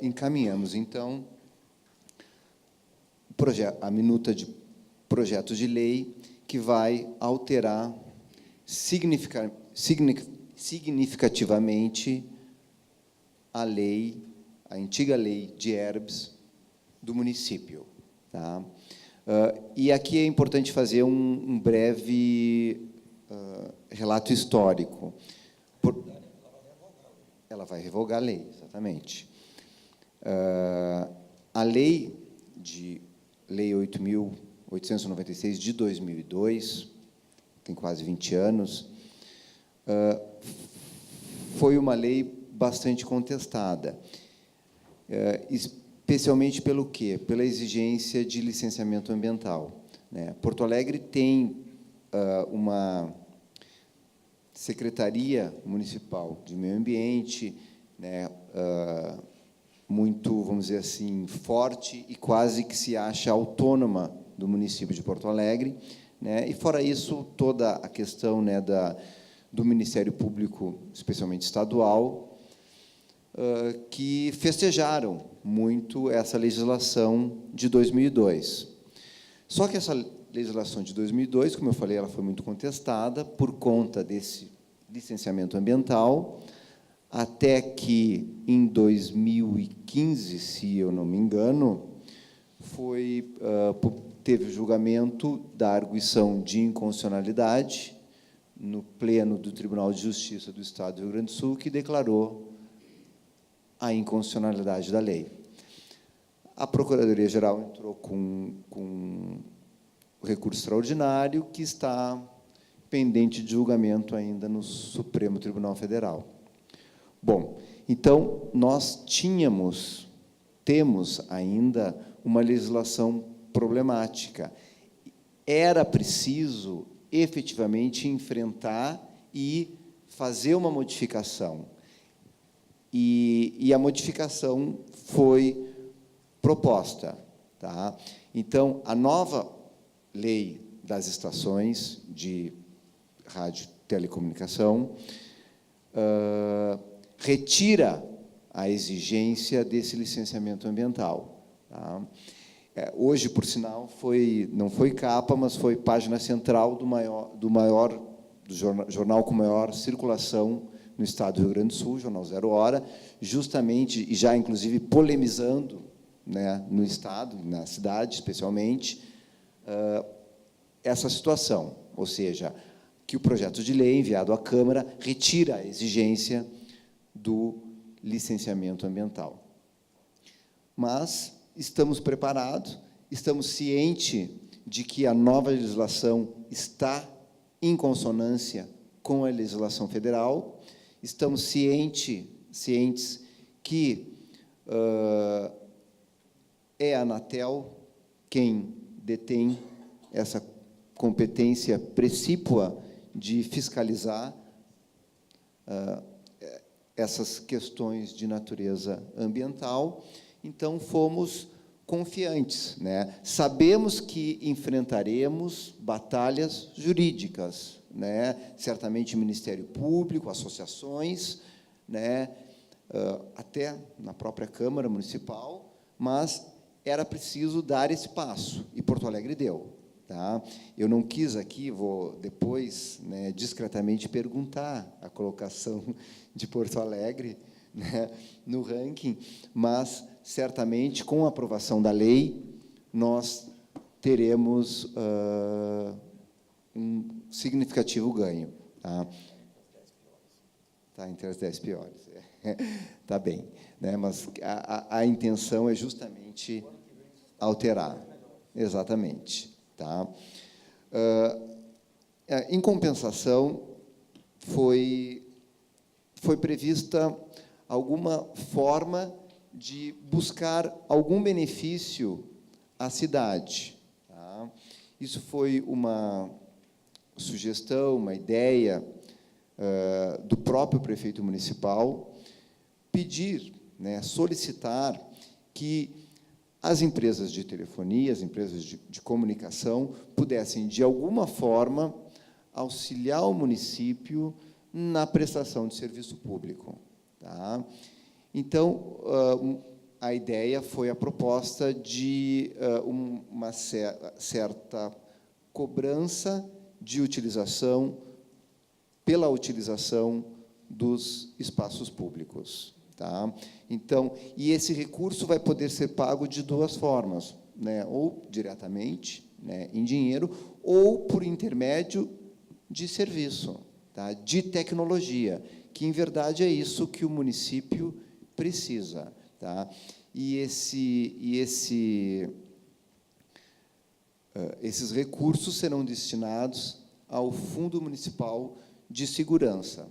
encaminhamos. Então, a minuta de projetos de lei que vai alterar significativamente a antiga lei de herbes do município. Tá? E aqui é importante fazer um breve relato histórico. Ela vai revogar a lei, exatamente. A Lei 8.896, de 2002, tem quase 20 anos, foi uma lei bastante contestada, especialmente pelo quê? Pela exigência de licenciamento ambiental, né? Porto Alegre tem uma Secretaria Municipal de Meio Ambiente, né, muito, vamos dizer assim, forte e quase que se acha autônoma do município de Porto Alegre, né? E, fora isso, toda a questão, né, do Ministério Público, especialmente estadual, que festejaram muito essa legislação de 2002. Só que essa legislação de 2002, como eu falei, ela foi muito contestada por conta desse licenciamento ambiental, até que, em 2015, se eu não me engano, teve o julgamento da arguição de inconstitucionalidade no pleno do Tribunal de Justiça do Estado do Rio Grande do Sul, que declarou a inconstitucionalidade da lei. A Procuradoria-Geral entrou com o recurso extraordinário, que está pendente de julgamento ainda no Supremo Tribunal Federal. Bom, então, nós temos ainda uma legislação problemática. Era preciso, efetivamente, enfrentar e fazer uma modificação. E a modificação foi proposta. Tá? Então, a nova lei das estações de rádio e telecomunicação retira a exigência desse licenciamento ambiental. Tá? Hoje, por sinal, não foi capa, mas foi página central do jornal com maior circulação no estado do Rio Grande do Sul, Jornal Zero Hora, justamente, e já, inclusive, polemizando, né, no estado, na cidade, especialmente, essa situação, ou seja, que o projeto de lei enviado à Câmara retira a exigência do licenciamento ambiental. Mas estamos preparados, estamos cientes de que a nova legislação está em consonância com a legislação federal, estamos cientes que é a Anatel quem detém essa competência precípua de fiscalizar essas questões de natureza ambiental. Então, fomos confiantes, né? Sabemos que enfrentaremos batalhas jurídicas, né? Certamente o Ministério Público, associações, né? Até na própria Câmara Municipal, mas era preciso dar esse passo, e Porto Alegre deu. Tá? Eu não quis aqui, vou depois, né, discretamente perguntar a colocação de Porto Alegre, né, no ranking, mas, certamente, com a aprovação da lei, nós teremos um significativo ganho. Tá? Tá entre as 10 piores. Tá bem. Né, mas a intenção é justamente alterar. Exatamente. Tá? Em compensação, foi prevista alguma forma de buscar algum benefício à cidade. Tá? Isso foi uma sugestão, uma ideia do próprio prefeito municipal, pedir, né, solicitar que as empresas de telefonia, as empresas de comunicação, pudessem, de alguma forma, auxiliar o município na prestação de serviço público. Tá? Então, a ideia foi a proposta de uma certa cobrança de utilização, pela utilização dos espaços públicos. Tá? Então, e esse recurso vai poder ser pago de duas formas, né? Ou diretamente, né, em dinheiro, ou por intermédio de serviço, tá? De tecnologia, que, em verdade, é isso que o município precisa. Tá? E esses recursos serão destinados ao Fundo Municipal de Segurança,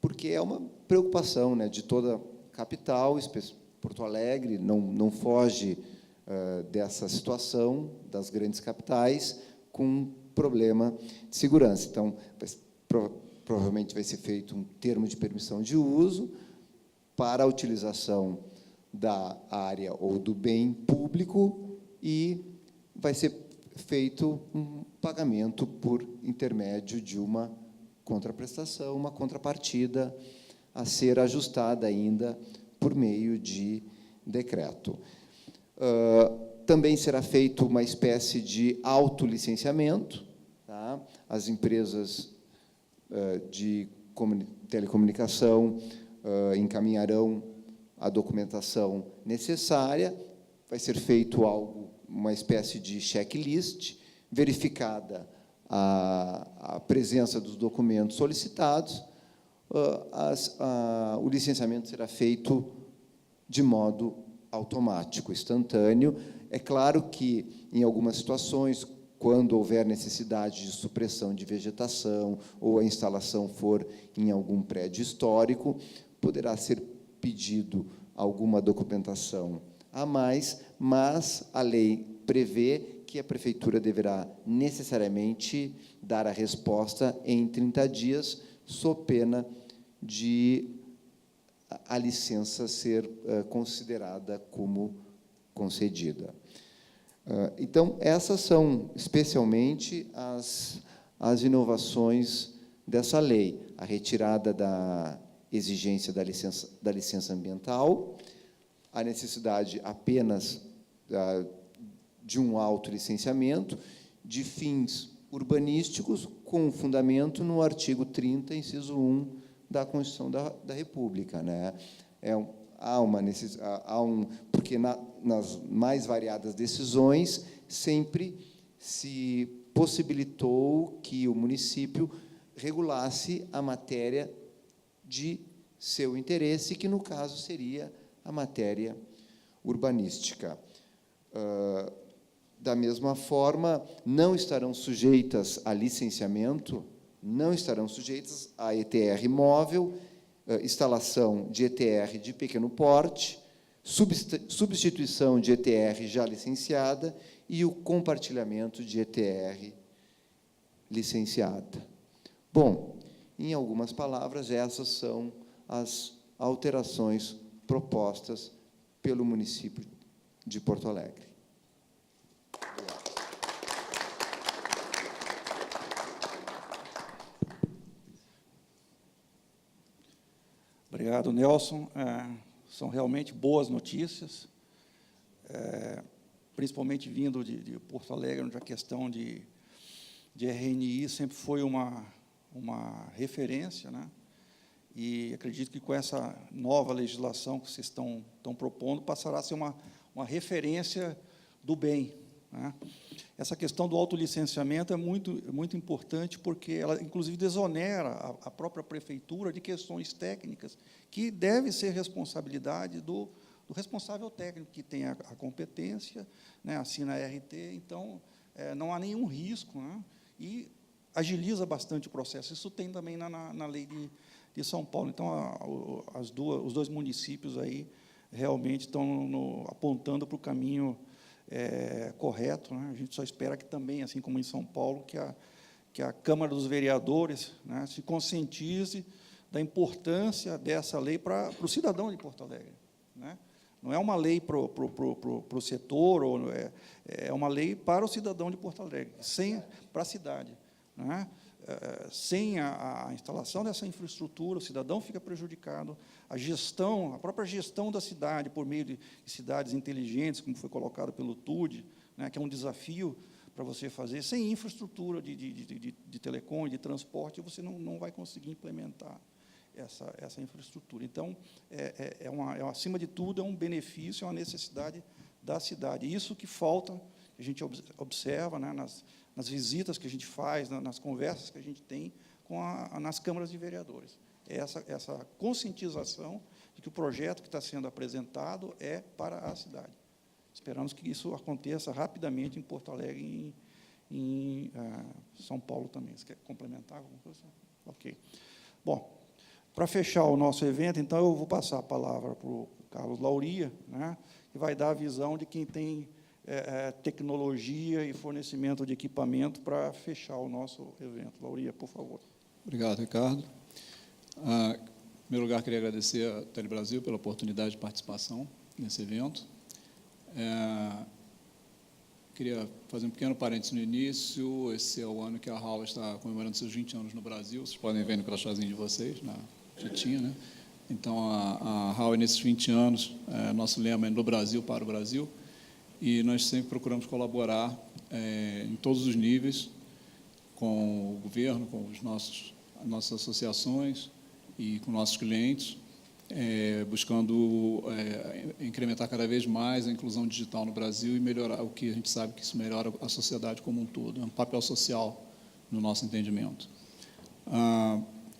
porque é uma preocupação, né, de toda a capital. Porto Alegre não foge dessa situação das grandes capitais com problema de segurança. Então, provavelmente vai ser feito um termo de permissão de uso para a utilização da área ou do bem público e vai ser feito um pagamento por intermédio de uma contraprestação, uma contrapartida a ser ajustada ainda por meio de decreto. Também será feito uma espécie de autolicenciamento. Tá? As empresas de telecomunicação encaminharão a documentação necessária, vai ser feito uma espécie de checklist, verificada a presença dos documentos solicitados, o licenciamento será feito de modo automático, instantâneo. É claro que, em algumas situações, quando houver necessidade de supressão de vegetação ou a instalação for em algum prédio histórico, poderá ser pedido alguma documentação a mais, mas a lei prevê que a prefeitura deverá necessariamente dar a resposta em 30 dias, sob pena de a licença ser considerada como concedida. Então, essas são, especialmente, as inovações dessa lei: a retirada da exigência da licença ambiental, a necessidade apenas de um autolicenciamento de fins urbanísticos, com fundamento no artigo 30, inciso 1 da Constituição da República. Né? Porque nas mais variadas decisões sempre se possibilitou que o município regulasse a matéria de seu interesse, que, no caso, seria a matéria urbanística. Da mesma forma, não estarão sujeitas a licenciamento, não estarão sujeitas a ETR móvel, instalação de ETR de pequeno porte, substituição de ETR já licenciada e o compartilhamento de ETR licenciada. Bom, em algumas palavras, essas são as alterações propostas pelo município de Porto Alegre. Obrigado, Nelson. São realmente boas notícias, principalmente vindo de Porto Alegre, onde a questão de RNI sempre foi uma referência, né? E acredito que, com essa nova legislação que vocês estão propondo, passará a ser uma referência do bem, né? Essa questão do autolicenciamento é muito importante, porque ela, inclusive, desonera a própria prefeitura de questões técnicas, que deve ser responsabilidade do responsável técnico, que tem a competência, né, assina a RT. Então, não há nenhum risco, né, e agiliza bastante o processo. Isso tem também na lei de São Paulo. Então, os dois municípios aí realmente estão apontando para o caminho correto, né? A gente só espera que também, assim como em São Paulo, que a Câmara dos Vereadores, né, se conscientize da importância dessa lei para o cidadão de Porto Alegre, né? Não é uma lei para o setor, é uma lei para o cidadão de Porto Alegre, para a cidade, né? Sem a instalação dessa infraestrutura, o cidadão fica prejudicado, a própria gestão da cidade, por meio de cidades inteligentes, como foi colocado pelo TUD, né, que é um desafio para você fazer, sem infraestrutura de telecom e de transporte, você não vai conseguir implementar essa infraestrutura. Então, acima de tudo, é um benefício, é uma necessidade da cidade. Isso que falta, que a gente observa, né, nas visitas que a gente faz, nas conversas que a gente tem nas câmaras de vereadores. Essa conscientização de que o projeto que está sendo apresentado é para a cidade. Esperamos que isso aconteça rapidamente em Porto Alegre e em São Paulo também. Você quer complementar alguma coisa? Ok. Bom, para fechar o nosso evento, então, eu vou passar a palavra para o Carlos Lauria, né, que vai dar a visão de quem tem tecnologia e fornecimento de equipamento para fechar o nosso evento. Lauria, por favor. Obrigado, Ricardo. Em primeiro lugar, queria agradecer à Telebrasil pela oportunidade de participação nesse evento. Queria fazer um pequeno parênteses no início. Esse é o ano que a HAL está comemorando seus 20 anos no Brasil. Vocês podem ver no crachazinho de vocês, na fitinha, né? Então, a HAL, nesses 20 anos, nosso lema é no Brasil para o Brasil, e nós sempre procuramos colaborar em todos os níveis com o governo, com as nossas associações e com nossos clientes, buscando incrementar cada vez mais a inclusão digital no Brasil e melhorar o que a gente sabe que isso melhora a sociedade como um todo. É um papel social no nosso entendimento.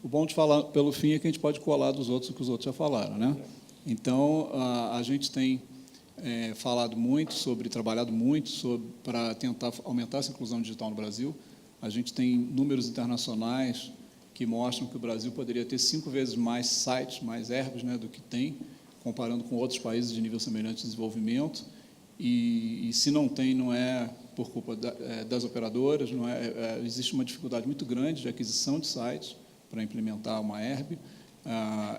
O bom de falar pelo fim é que a gente pode colar dos outros o que os outros já falaram, né? Então, a gente tem trabalhado muito para tentar aumentar essa inclusão digital no Brasil. A gente tem números internacionais que mostram que o Brasil poderia ter 5 vezes mais sites, mais herbes, né, do que tem, comparando com outros países de nível semelhante de desenvolvimento. E se não tem, não é por culpa das operadoras, existe uma dificuldade muito grande de aquisição de sites para implementar uma herb.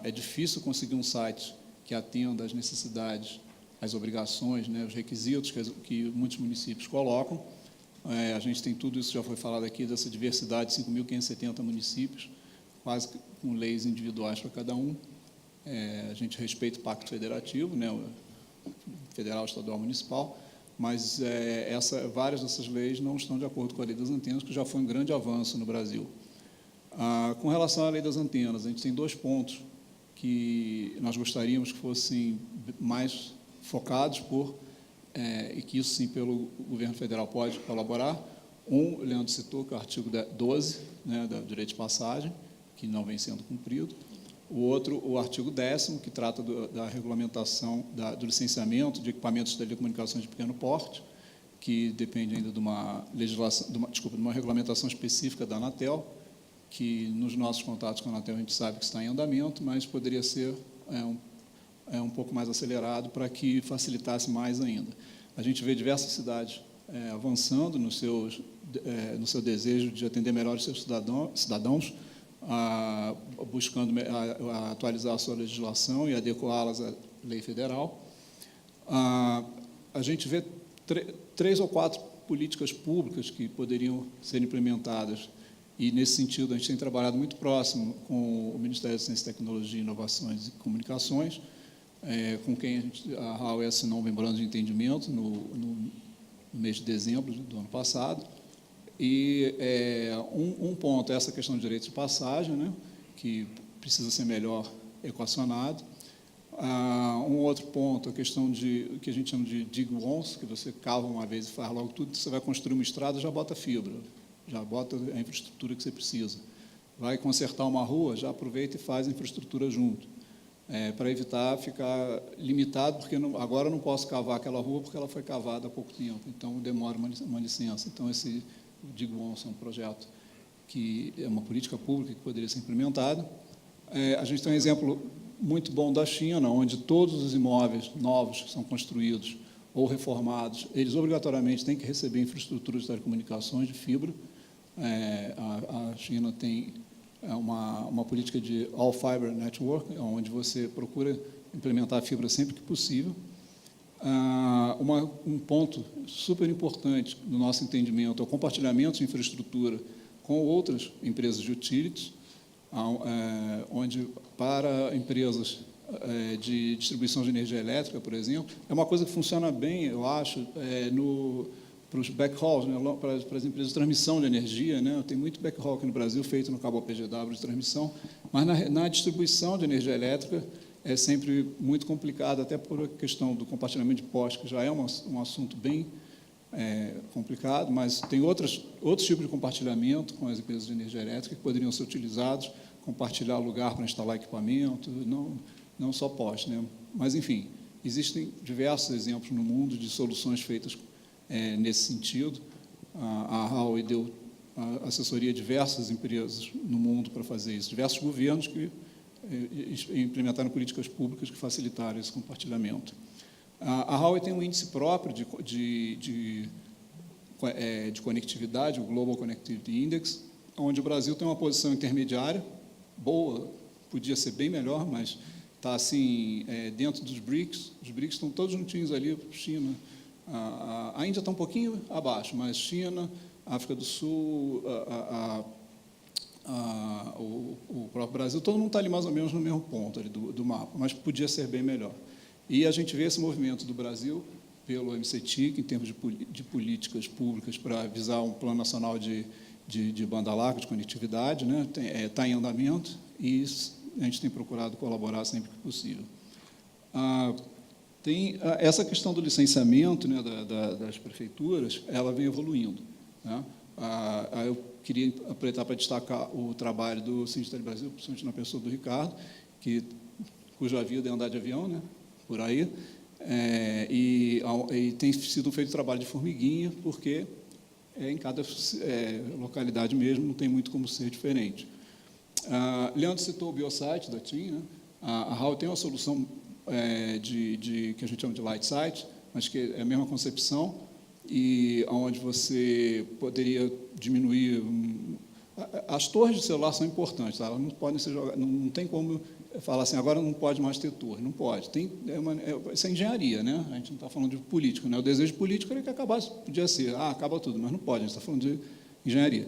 É difícil conseguir um site que atenda às necessidades, às obrigações, né, os requisitos que muitos municípios colocam. A gente tem tudo isso, já foi falado aqui, dessa diversidade, 5.570 municípios, quase com leis individuais para cada um. A gente respeita o Pacto Federativo, né, federal, estadual, municipal, mas várias dessas leis não estão de acordo com a Lei das Antenas, que já foi um grande avanço no Brasil. Com relação à Lei das Antenas, a gente tem 2 pontos que nós gostaríamos que fossem mais focados e que isso, sim, pelo governo federal pode colaborar. O Leandro citou, que é o artigo 12, né, do direito de passagem, que não vem sendo cumprido. O outro, o artigo 10º, que trata da regulamentação, do licenciamento de equipamentos de telecomunicações de pequeno porte, que depende ainda de uma legislação, de uma regulamentação específica da Anatel, que nos nossos contatos com a Anatel a gente sabe que está em andamento, mas poderia ser um pouco mais acelerado para que facilitasse mais ainda. A gente vê diversas cidades avançando no seu desejo de atender melhor os seus cidadãos, buscando atualizar a sua legislação e adequá-las à lei federal. A gente vê 3 ou 4 políticas públicas que poderiam ser implementadas, e, nesse sentido, a gente tem trabalhado muito próximo com o Ministério da Ciência, Tecnologia, Inovações e Comunicações, com quem a HAL assinou um memorando de entendimento no mês de dezembro do ano passado. E um ponto é essa questão de direitos de passagem, né, que precisa ser melhor equacionado. Um outro ponto, a questão de que a gente chama de dig once, que você cava uma vez e faz logo tudo, você vai construir uma estrada, já bota fibra, já bota a infraestrutura que você precisa. Vai consertar uma rua, já aproveita e faz a infraestrutura junto. Para evitar ficar limitado, porque agora eu não posso cavar aquela rua porque ela foi cavada há pouco tempo, então demora uma licença. Então, esse dig once é um projeto que é uma política pública que poderia ser implementada. A gente tem um exemplo muito bom da China, onde todos os imóveis novos que são construídos ou reformados, eles obrigatoriamente têm que receber infraestrutura de telecomunicações de fibra. A China tem uma política de All Fiber Network, onde você procura implementar a fibra sempre que possível. Um ponto super importante no nosso entendimento é o compartilhamento de infraestrutura com outras empresas de utilities, onde para empresas de distribuição de energia elétrica, por exemplo, é uma coisa que funciona bem, eu acho, para os backhauls, né, para as empresas de transmissão de energia, né, tem muito backhaul aqui no Brasil feito no cabo OPGW de transmissão, mas na distribuição de energia elétrica é sempre muito complicado, até por a questão do compartilhamento de postes, que já é um assunto bem complicado, mas tem outros tipos de compartilhamento com as empresas de energia elétrica que poderiam ser utilizados, compartilhar lugar para instalar equipamento, não só postes, né? Mas, enfim, existem diversos exemplos no mundo de soluções feitas nesse sentido. A Huawei deu assessoria a diversas empresas no mundo para fazer isso, diversos governos que implementaram políticas públicas que facilitaram esse compartilhamento. A Huawei tem um índice próprio de conectividade, o Global Connectivity Index, onde o Brasil tem uma posição intermediária, boa, podia ser bem melhor, mas está assim, dentro dos BRICS. Os BRICS estão todos juntinhos ali, China. A Índia está um pouquinho abaixo, mas China, África do Sul, o próprio Brasil, todo mundo está ali mais ou menos no mesmo ponto ali do mapa, mas podia ser bem melhor. E a gente vê esse movimento do Brasil pelo MCTIC, em termos de políticas públicas para visar um plano nacional de banda larga, de conectividade, né? Está em andamento e a gente tem procurado colaborar sempre que possível. Tem essa questão do licenciamento, né, das prefeituras, ela vem evoluindo, né? Eu queria aproveitar para destacar o trabalho do Síndico do Brasil, principalmente na pessoa do Ricardo, cuja vida é andar de avião, né, por aí, e tem sido feito trabalho de formiguinha, porque em cada localidade mesmo não tem muito como ser diferente. Leandro citou o Biosite da TIM, né? A Huawei tem uma solução que a gente chama de Light Site, mas que é a mesma concepção, e onde você poderia diminuir... As torres de celular são importantes, tá? Elas não podem ser jogadas, não tem como falar assim, agora não pode mais ter torre, não pode. Isso é engenharia, né? A gente não está falando de político, né? O desejo político era que acabasse, podia ser, acaba tudo, mas não pode, a gente está falando de engenharia.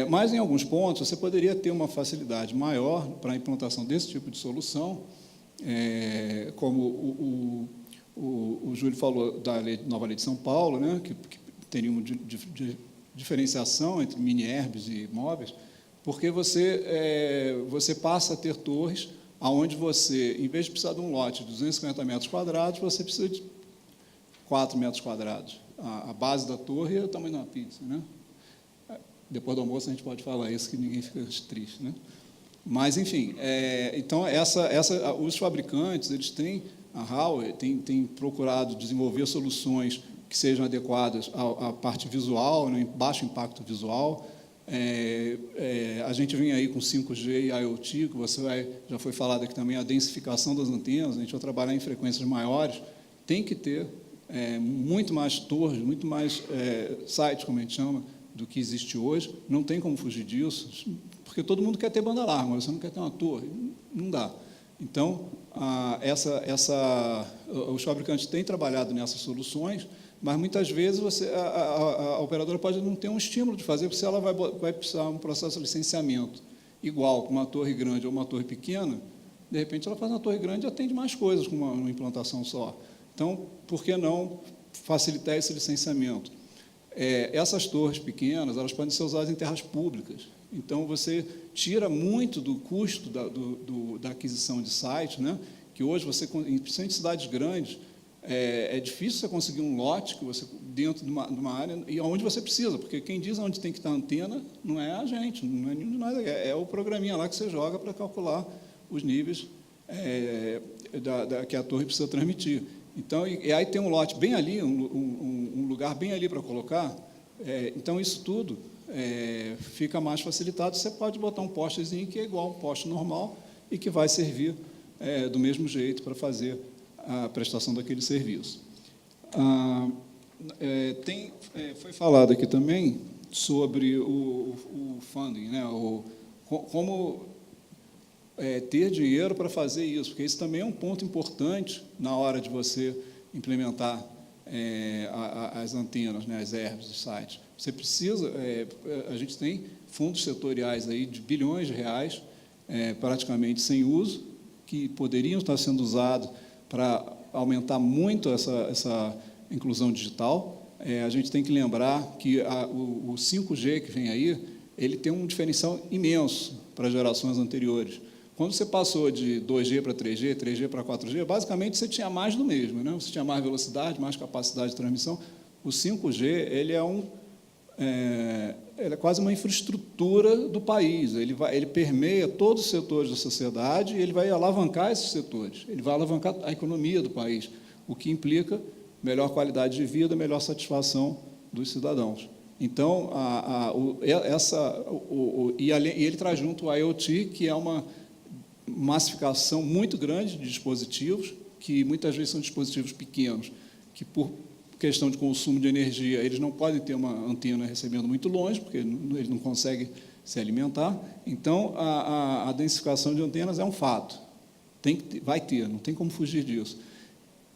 Mas, em alguns pontos, você poderia ter uma facilidade maior para a implantação desse tipo de solução, como o Júlio falou da nova lei de São Paulo, né, que teria uma diferenciação entre mini-herbes e móveis, porque você passa a ter torres onde você, em vez de precisar de um lote de 250 metros quadrados, você precisa de 4 metros quadrados. A base da torre é o tamanho de uma pizza, né? Depois do almoço a gente pode falar isso, que ninguém fica triste, né? Mas, enfim, então, os fabricantes, eles têm, a Huawei tem procurado desenvolver soluções que sejam adequadas à parte visual, né, baixo impacto visual. A gente vem aí com 5G e IoT, que já foi falado aqui também, a densificação das antenas, a gente vai trabalhar em frequências maiores, tem que ter muito mais torres, muito mais sites, como a gente chama, do que existe hoje, não tem como fugir disso, porque todo mundo quer ter banda larga, mas você não quer ter uma torre, não dá. Então, os fabricantes têm trabalhado nessas soluções, mas muitas vezes a operadora pode não ter um estímulo de fazer, porque se ela vai precisar de um processo de licenciamento igual com uma torre grande ou uma torre pequena, de repente ela faz uma torre grande e atende mais coisas com uma implantação só. Então, por que não facilitar esse licenciamento? Essas torres pequenas, elas podem ser usadas em terras públicas. Então, você tira muito do custo da aquisição de site, né? Que hoje, principalmente em cidades grandes, é difícil você conseguir um lote que você, dentro de uma área, e onde você precisa, porque quem diz onde tem que estar a antena não é a gente, não é nenhum de nós, é o programinha lá que você joga para calcular os níveis que a torre precisa transmitir. Então, e aí tem um lote bem ali, um lugar bem ali para colocar, então isso tudo fica mais facilitado. Você pode botar um postezinho que é igual a um poste normal e que vai servir do mesmo jeito para fazer a prestação daquele serviço. Foi falado aqui também sobre o funding, né? Como ter dinheiro para fazer isso, porque isso também é um ponto importante na hora de você implementar as antenas, né, as herbes, os sites. Você precisa, a gente tem fundos setoriais aí de bilhões de reais, praticamente sem uso, que poderiam estar sendo usados para aumentar muito essa inclusão digital. A gente tem que lembrar que o 5G que vem aí, ele tem um diferencial imenso para as gerações anteriores. Quando você passou de 2G para 3G, 3G para 4G, basicamente você tinha mais do mesmo, né? Você tinha mais velocidade, mais capacidade de transmissão. O 5G ele é quase uma infraestrutura do país. Ele permeia todos os setores da sociedade e ele vai alavancar esses setores. Ele vai alavancar a economia do país, o que implica melhor qualidade de vida, melhor satisfação dos cidadãos. Então, e ele traz junto o IoT, que é uma massificação muito grande de dispositivos, que muitas vezes são dispositivos pequenos, que por questão de consumo de energia, eles não podem ter uma antena recebendo muito longe, porque eles não conseguem se alimentar. Então, a densificação de antenas é um fato. Vai ter, não tem como fugir disso.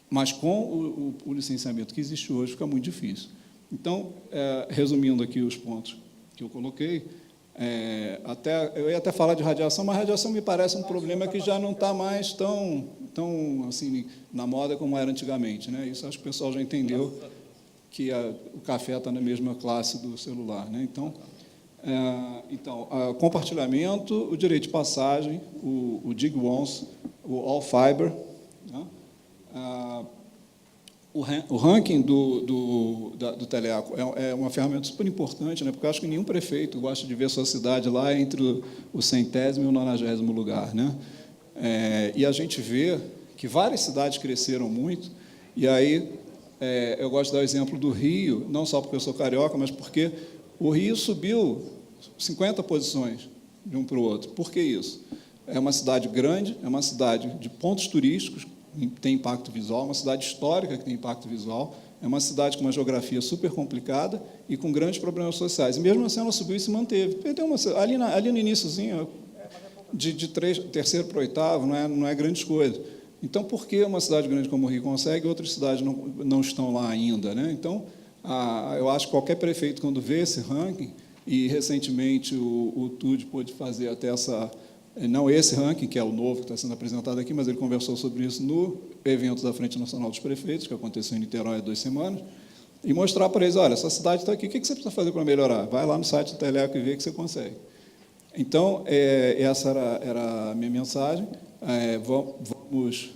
Mas, com o licenciamento que existe hoje, fica muito difícil. Então, resumindo aqui os pontos que eu coloquei, eu ia até falar de radiação, mas a radiação me parece um problema que já não está mais tão assim, na moda como era antigamente, né? Isso acho que o pessoal já entendeu, que o café está na mesma classe do celular, né? Então, compartilhamento, o direito de passagem, o Dig Once, o All Fiber, né? O ranking do Teleaco é uma ferramenta super importante, né? Porque eu acho que nenhum prefeito gosta de ver a sua cidade lá entre o 100º e o 90º lugar, né? E a gente vê que várias cidades cresceram muito, e aí eu gosto de dar o exemplo do Rio, não só porque eu sou carioca, mas porque o Rio subiu 50 posições de um para o outro. Por que isso? É uma cidade grande, é uma cidade de pontos turísticos, tem impacto visual, uma cidade histórica que tem impacto visual, é uma cidade com uma geografia super complicada e com grandes problemas sociais. E mesmo assim ela subiu e se manteve. Perdeu ali no iníciozinho, de terceiro para oitavo, não é grandes coisas. Então, por que uma cidade grande como o Rio consegue e outras cidades não estão lá ainda, né? Então, eu acho que qualquer prefeito, quando vê esse ranking, e recentemente o TUD pôde fazer até não esse ranking, que é o novo que está sendo apresentado aqui, mas ele conversou sobre isso no evento da Frente Nacional dos Prefeitos, que aconteceu em Niterói há 2 semanas, e mostrar para eles, olha, essa cidade está aqui, o que você precisa fazer para melhorar? Vai lá no site do Teleaco e vê que você consegue. Então, essa era a minha mensagem. Vamos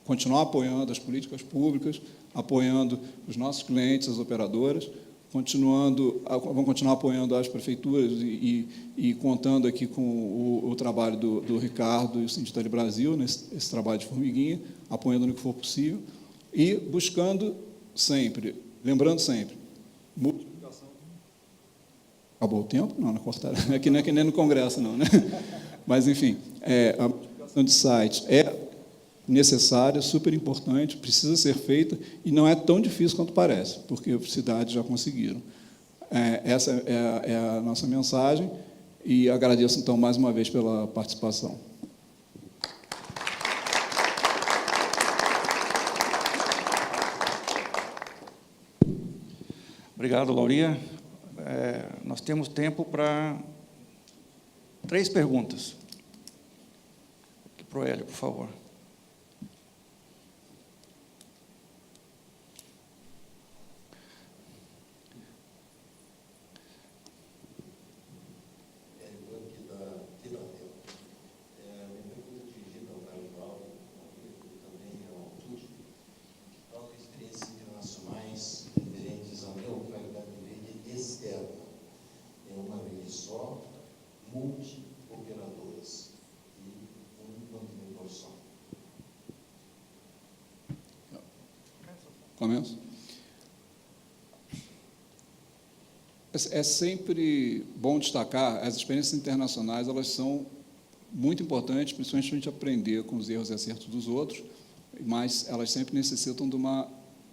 continuar apoiando as políticas públicas, apoiando os nossos clientes, as operadoras, vamos continuar apoiando as prefeituras e contando aqui com o trabalho do Ricardo e o Sinditele Brasil, nesse trabalho de formiguinha, apoiando no que for possível, e buscando sempre, lembrando sempre, multiplicação. Acabou o tempo? Não cortaram. Aqui não é que nem no Congresso, não, né? Mas, enfim, a multiplicação de sites é necessária, super importante, precisa ser feita, e não é tão difícil quanto parece, porque cidades já conseguiram. Essa é a nossa mensagem, e agradeço, então, mais uma vez pela participação. Obrigado, Lauria. Nós temos tempo para 3 perguntas. Aqui para o Hélio, por favor. multi-operadoras e um mantenedor só. Começo? É sempre bom destacar, as experiências internacionais, elas são muito importantes, principalmente para a gente aprender com os erros e acertos dos outros, mas elas sempre necessitam de uma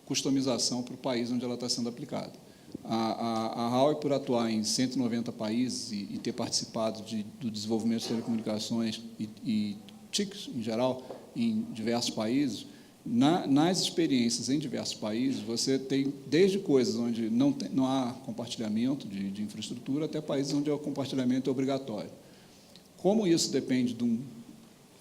customização para o país onde ela está sendo aplicada. A Huawei, por atuar em 190 países e ter participado do desenvolvimento de telecomunicações e TICs, em geral, em diversos países, Nas experiências em diversos países, você tem desde coisas onde não há compartilhamento de infraestrutura até países onde o compartilhamento é obrigatório. Como isso depende de um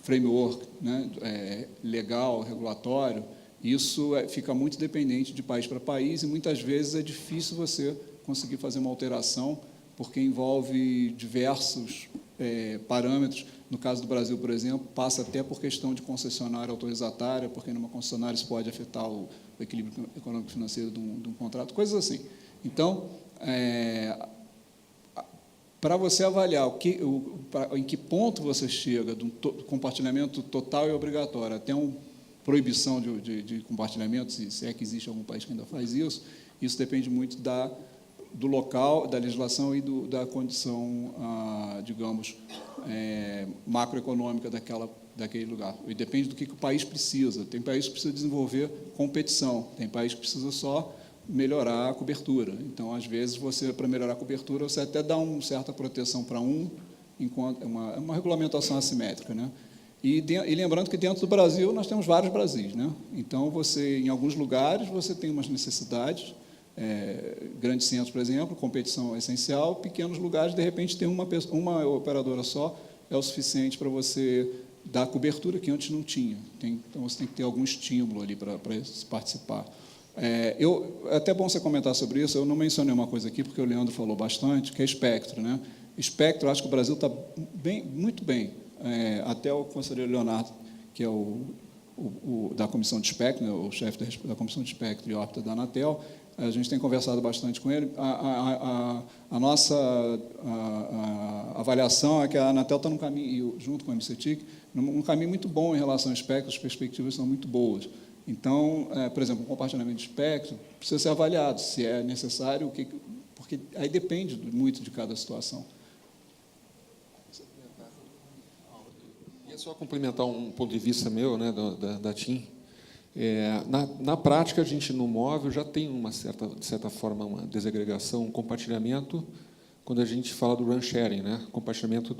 framework, né, legal, regulatório, isso fica muito dependente de país para país e, muitas vezes, é difícil você conseguir fazer uma alteração, porque envolve diversos parâmetros. No caso do Brasil, por exemplo, passa até por questão de concessionária autorizatária, porque numa concessionária isso pode afetar o equilíbrio econômico-financeiro de um contrato, coisas assim. Então, para você avaliar em que ponto você chega de um compartilhamento total e obrigatório até uma proibição de compartilhamento, se é que existe algum país que ainda faz isso, isso depende muito do local, da legislação e da condição, digamos, macroeconômica daquele lugar. E depende do que o país precisa. Tem país que precisa desenvolver competição, tem país que precisa só melhorar a cobertura. Então, às vezes, para melhorar a cobertura, você até dá uma certa proteção para enquanto uma regulamentação assimétrica, né? E lembrando que dentro do Brasil nós temos vários Brasis, né? Então, em alguns lugares, você tem umas necessidades, grandes centros, por exemplo, competição é essencial, pequenos lugares, de repente, tem uma operadora só, é o suficiente para você dar cobertura que antes não tinha. Então, você tem que ter algum estímulo ali para participar. É até bom você comentar sobre isso, eu não mencionei uma coisa aqui, porque o Leandro falou bastante, que é espectro, né? Espectro, acho que o Brasil está muito bem. Até o conselheiro Leonardo, que é da Comissão de Espectro, né, o chefe da Comissão de Espectro e Órbita da Anatel, a gente tem conversado bastante com ele. A nossa avaliação é que a Anatel está num caminho, junto com a MCTIC, num caminho muito bom em relação ao espectro, as perspectivas são muito boas. Então, por exemplo, o compartilhamento de espectro precisa ser avaliado, se é necessário, porque aí depende muito de cada situação. Queria só complementar um ponto de vista meu, né, da TIM. Na prática, a gente, no móvel, já tem, de certa forma, uma desagregação, um compartilhamento, quando a gente fala do run sharing, né, compartilhamento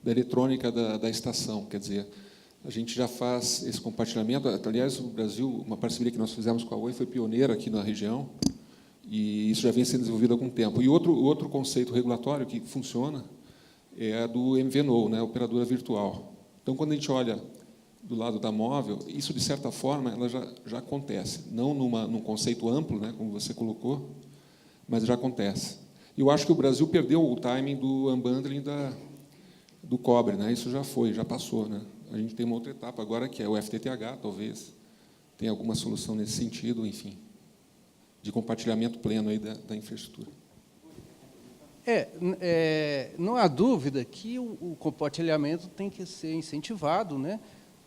da eletrônica da estação, quer dizer, a gente já faz esse compartilhamento. Aliás, o Brasil, uma parceria que nós fizemos com a Oi foi pioneira aqui na região, e isso já vem sendo desenvolvido há algum tempo. E outro conceito regulatório que funciona é a do MVNO, né, operadora virtual. Então, quando a gente olha do lado da móvel, isso, de certa forma, ela já acontece. Não num conceito amplo, né, como você colocou, mas já acontece. E eu acho que o Brasil perdeu o timing do unbundling do cobre, né? Isso já passou, né? A gente tem uma outra etapa agora, que é o FTTH, talvez tenha alguma solução nesse sentido, enfim, de compartilhamento pleno aí da infraestrutura. Não há dúvida que o compartilhamento tem que ser incentivado, né?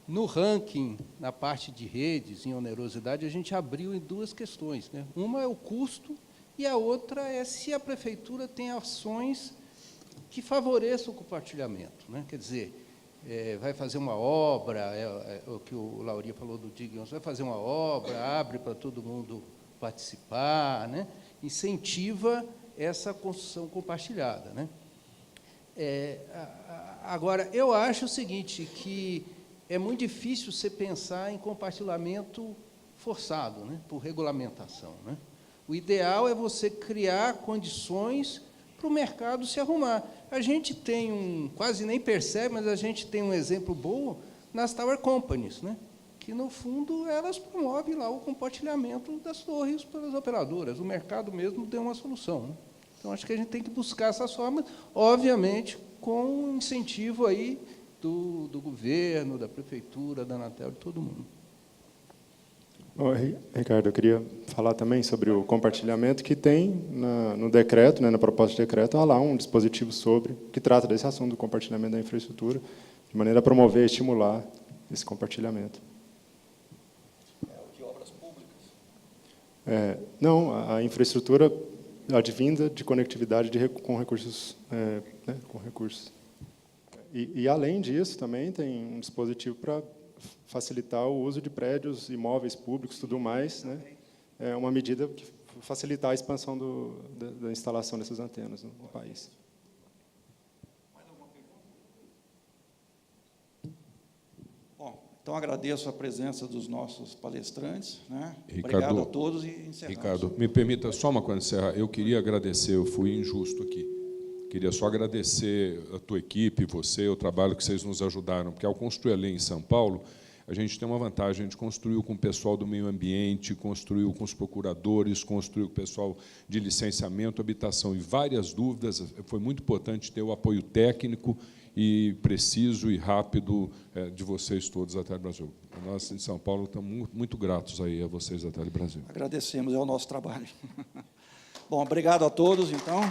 No ranking, na parte de redes, em onerosidade, a gente abriu em duas questões, né? Uma é o custo e a outra é se a prefeitura tem ações que favoreçam o compartilhamento, né? Quer dizer, vai fazer uma obra, o que o Lauria falou do Dignos, vai fazer uma obra, abre para todo mundo participar, né? Incentiva essa construção compartilhada, né? Agora, eu acho o seguinte, que é muito difícil você pensar em compartilhamento forçado, né, por regulamentação, né? O ideal é você criar condições para o mercado se arrumar. A gente tem quase nem percebe, mas a gente tem um exemplo bom nas tower companies, né, que, no fundo, elas promovem lá o compartilhamento das torres pelas operadoras. O mercado mesmo deu uma solução, né? Então, acho que a gente tem que buscar essas formas, obviamente, com um incentivo aí do governo, da prefeitura, da Anatel, de todo mundo. Ricardo, eu queria falar também sobre o compartilhamento, que tem no decreto, né, na proposta de decreto, há lá um dispositivo que trata desse assunto do compartilhamento da infraestrutura, de maneira a promover e estimular esse compartilhamento. De obras públicas? Não, a infraestrutura advinda de conectividade com recursos. E, além disso, também tem um dispositivo para facilitar o uso de prédios, imóveis públicos, tudo mais, né? É uma medida que facilitar a expansão da instalação dessas antenas no país. Bom, Então, agradeço a presença dos nossos palestrantes, né? Ricardo, Obrigado a todos e encerramos. Ricardo, me permita só uma coisa encerrar. Eu queria agradecer, eu fui injusto aqui. Queria só agradecer a tua equipe, você, o trabalho que vocês nos ajudaram, porque ao construir a lei em São Paulo, a gente tem uma vantagem, a gente construiu com o pessoal do meio ambiente, construiu com os procuradores, construiu com o pessoal de licenciamento, habitação e várias dúvidas. Foi muito importante ter o apoio técnico e preciso e rápido de vocês todos da Telebrasil. Nós, em São Paulo, estamos muito gratos aí a vocês da Telebrasil. Agradecemos, é o nosso trabalho. Bom, obrigado a todos, então.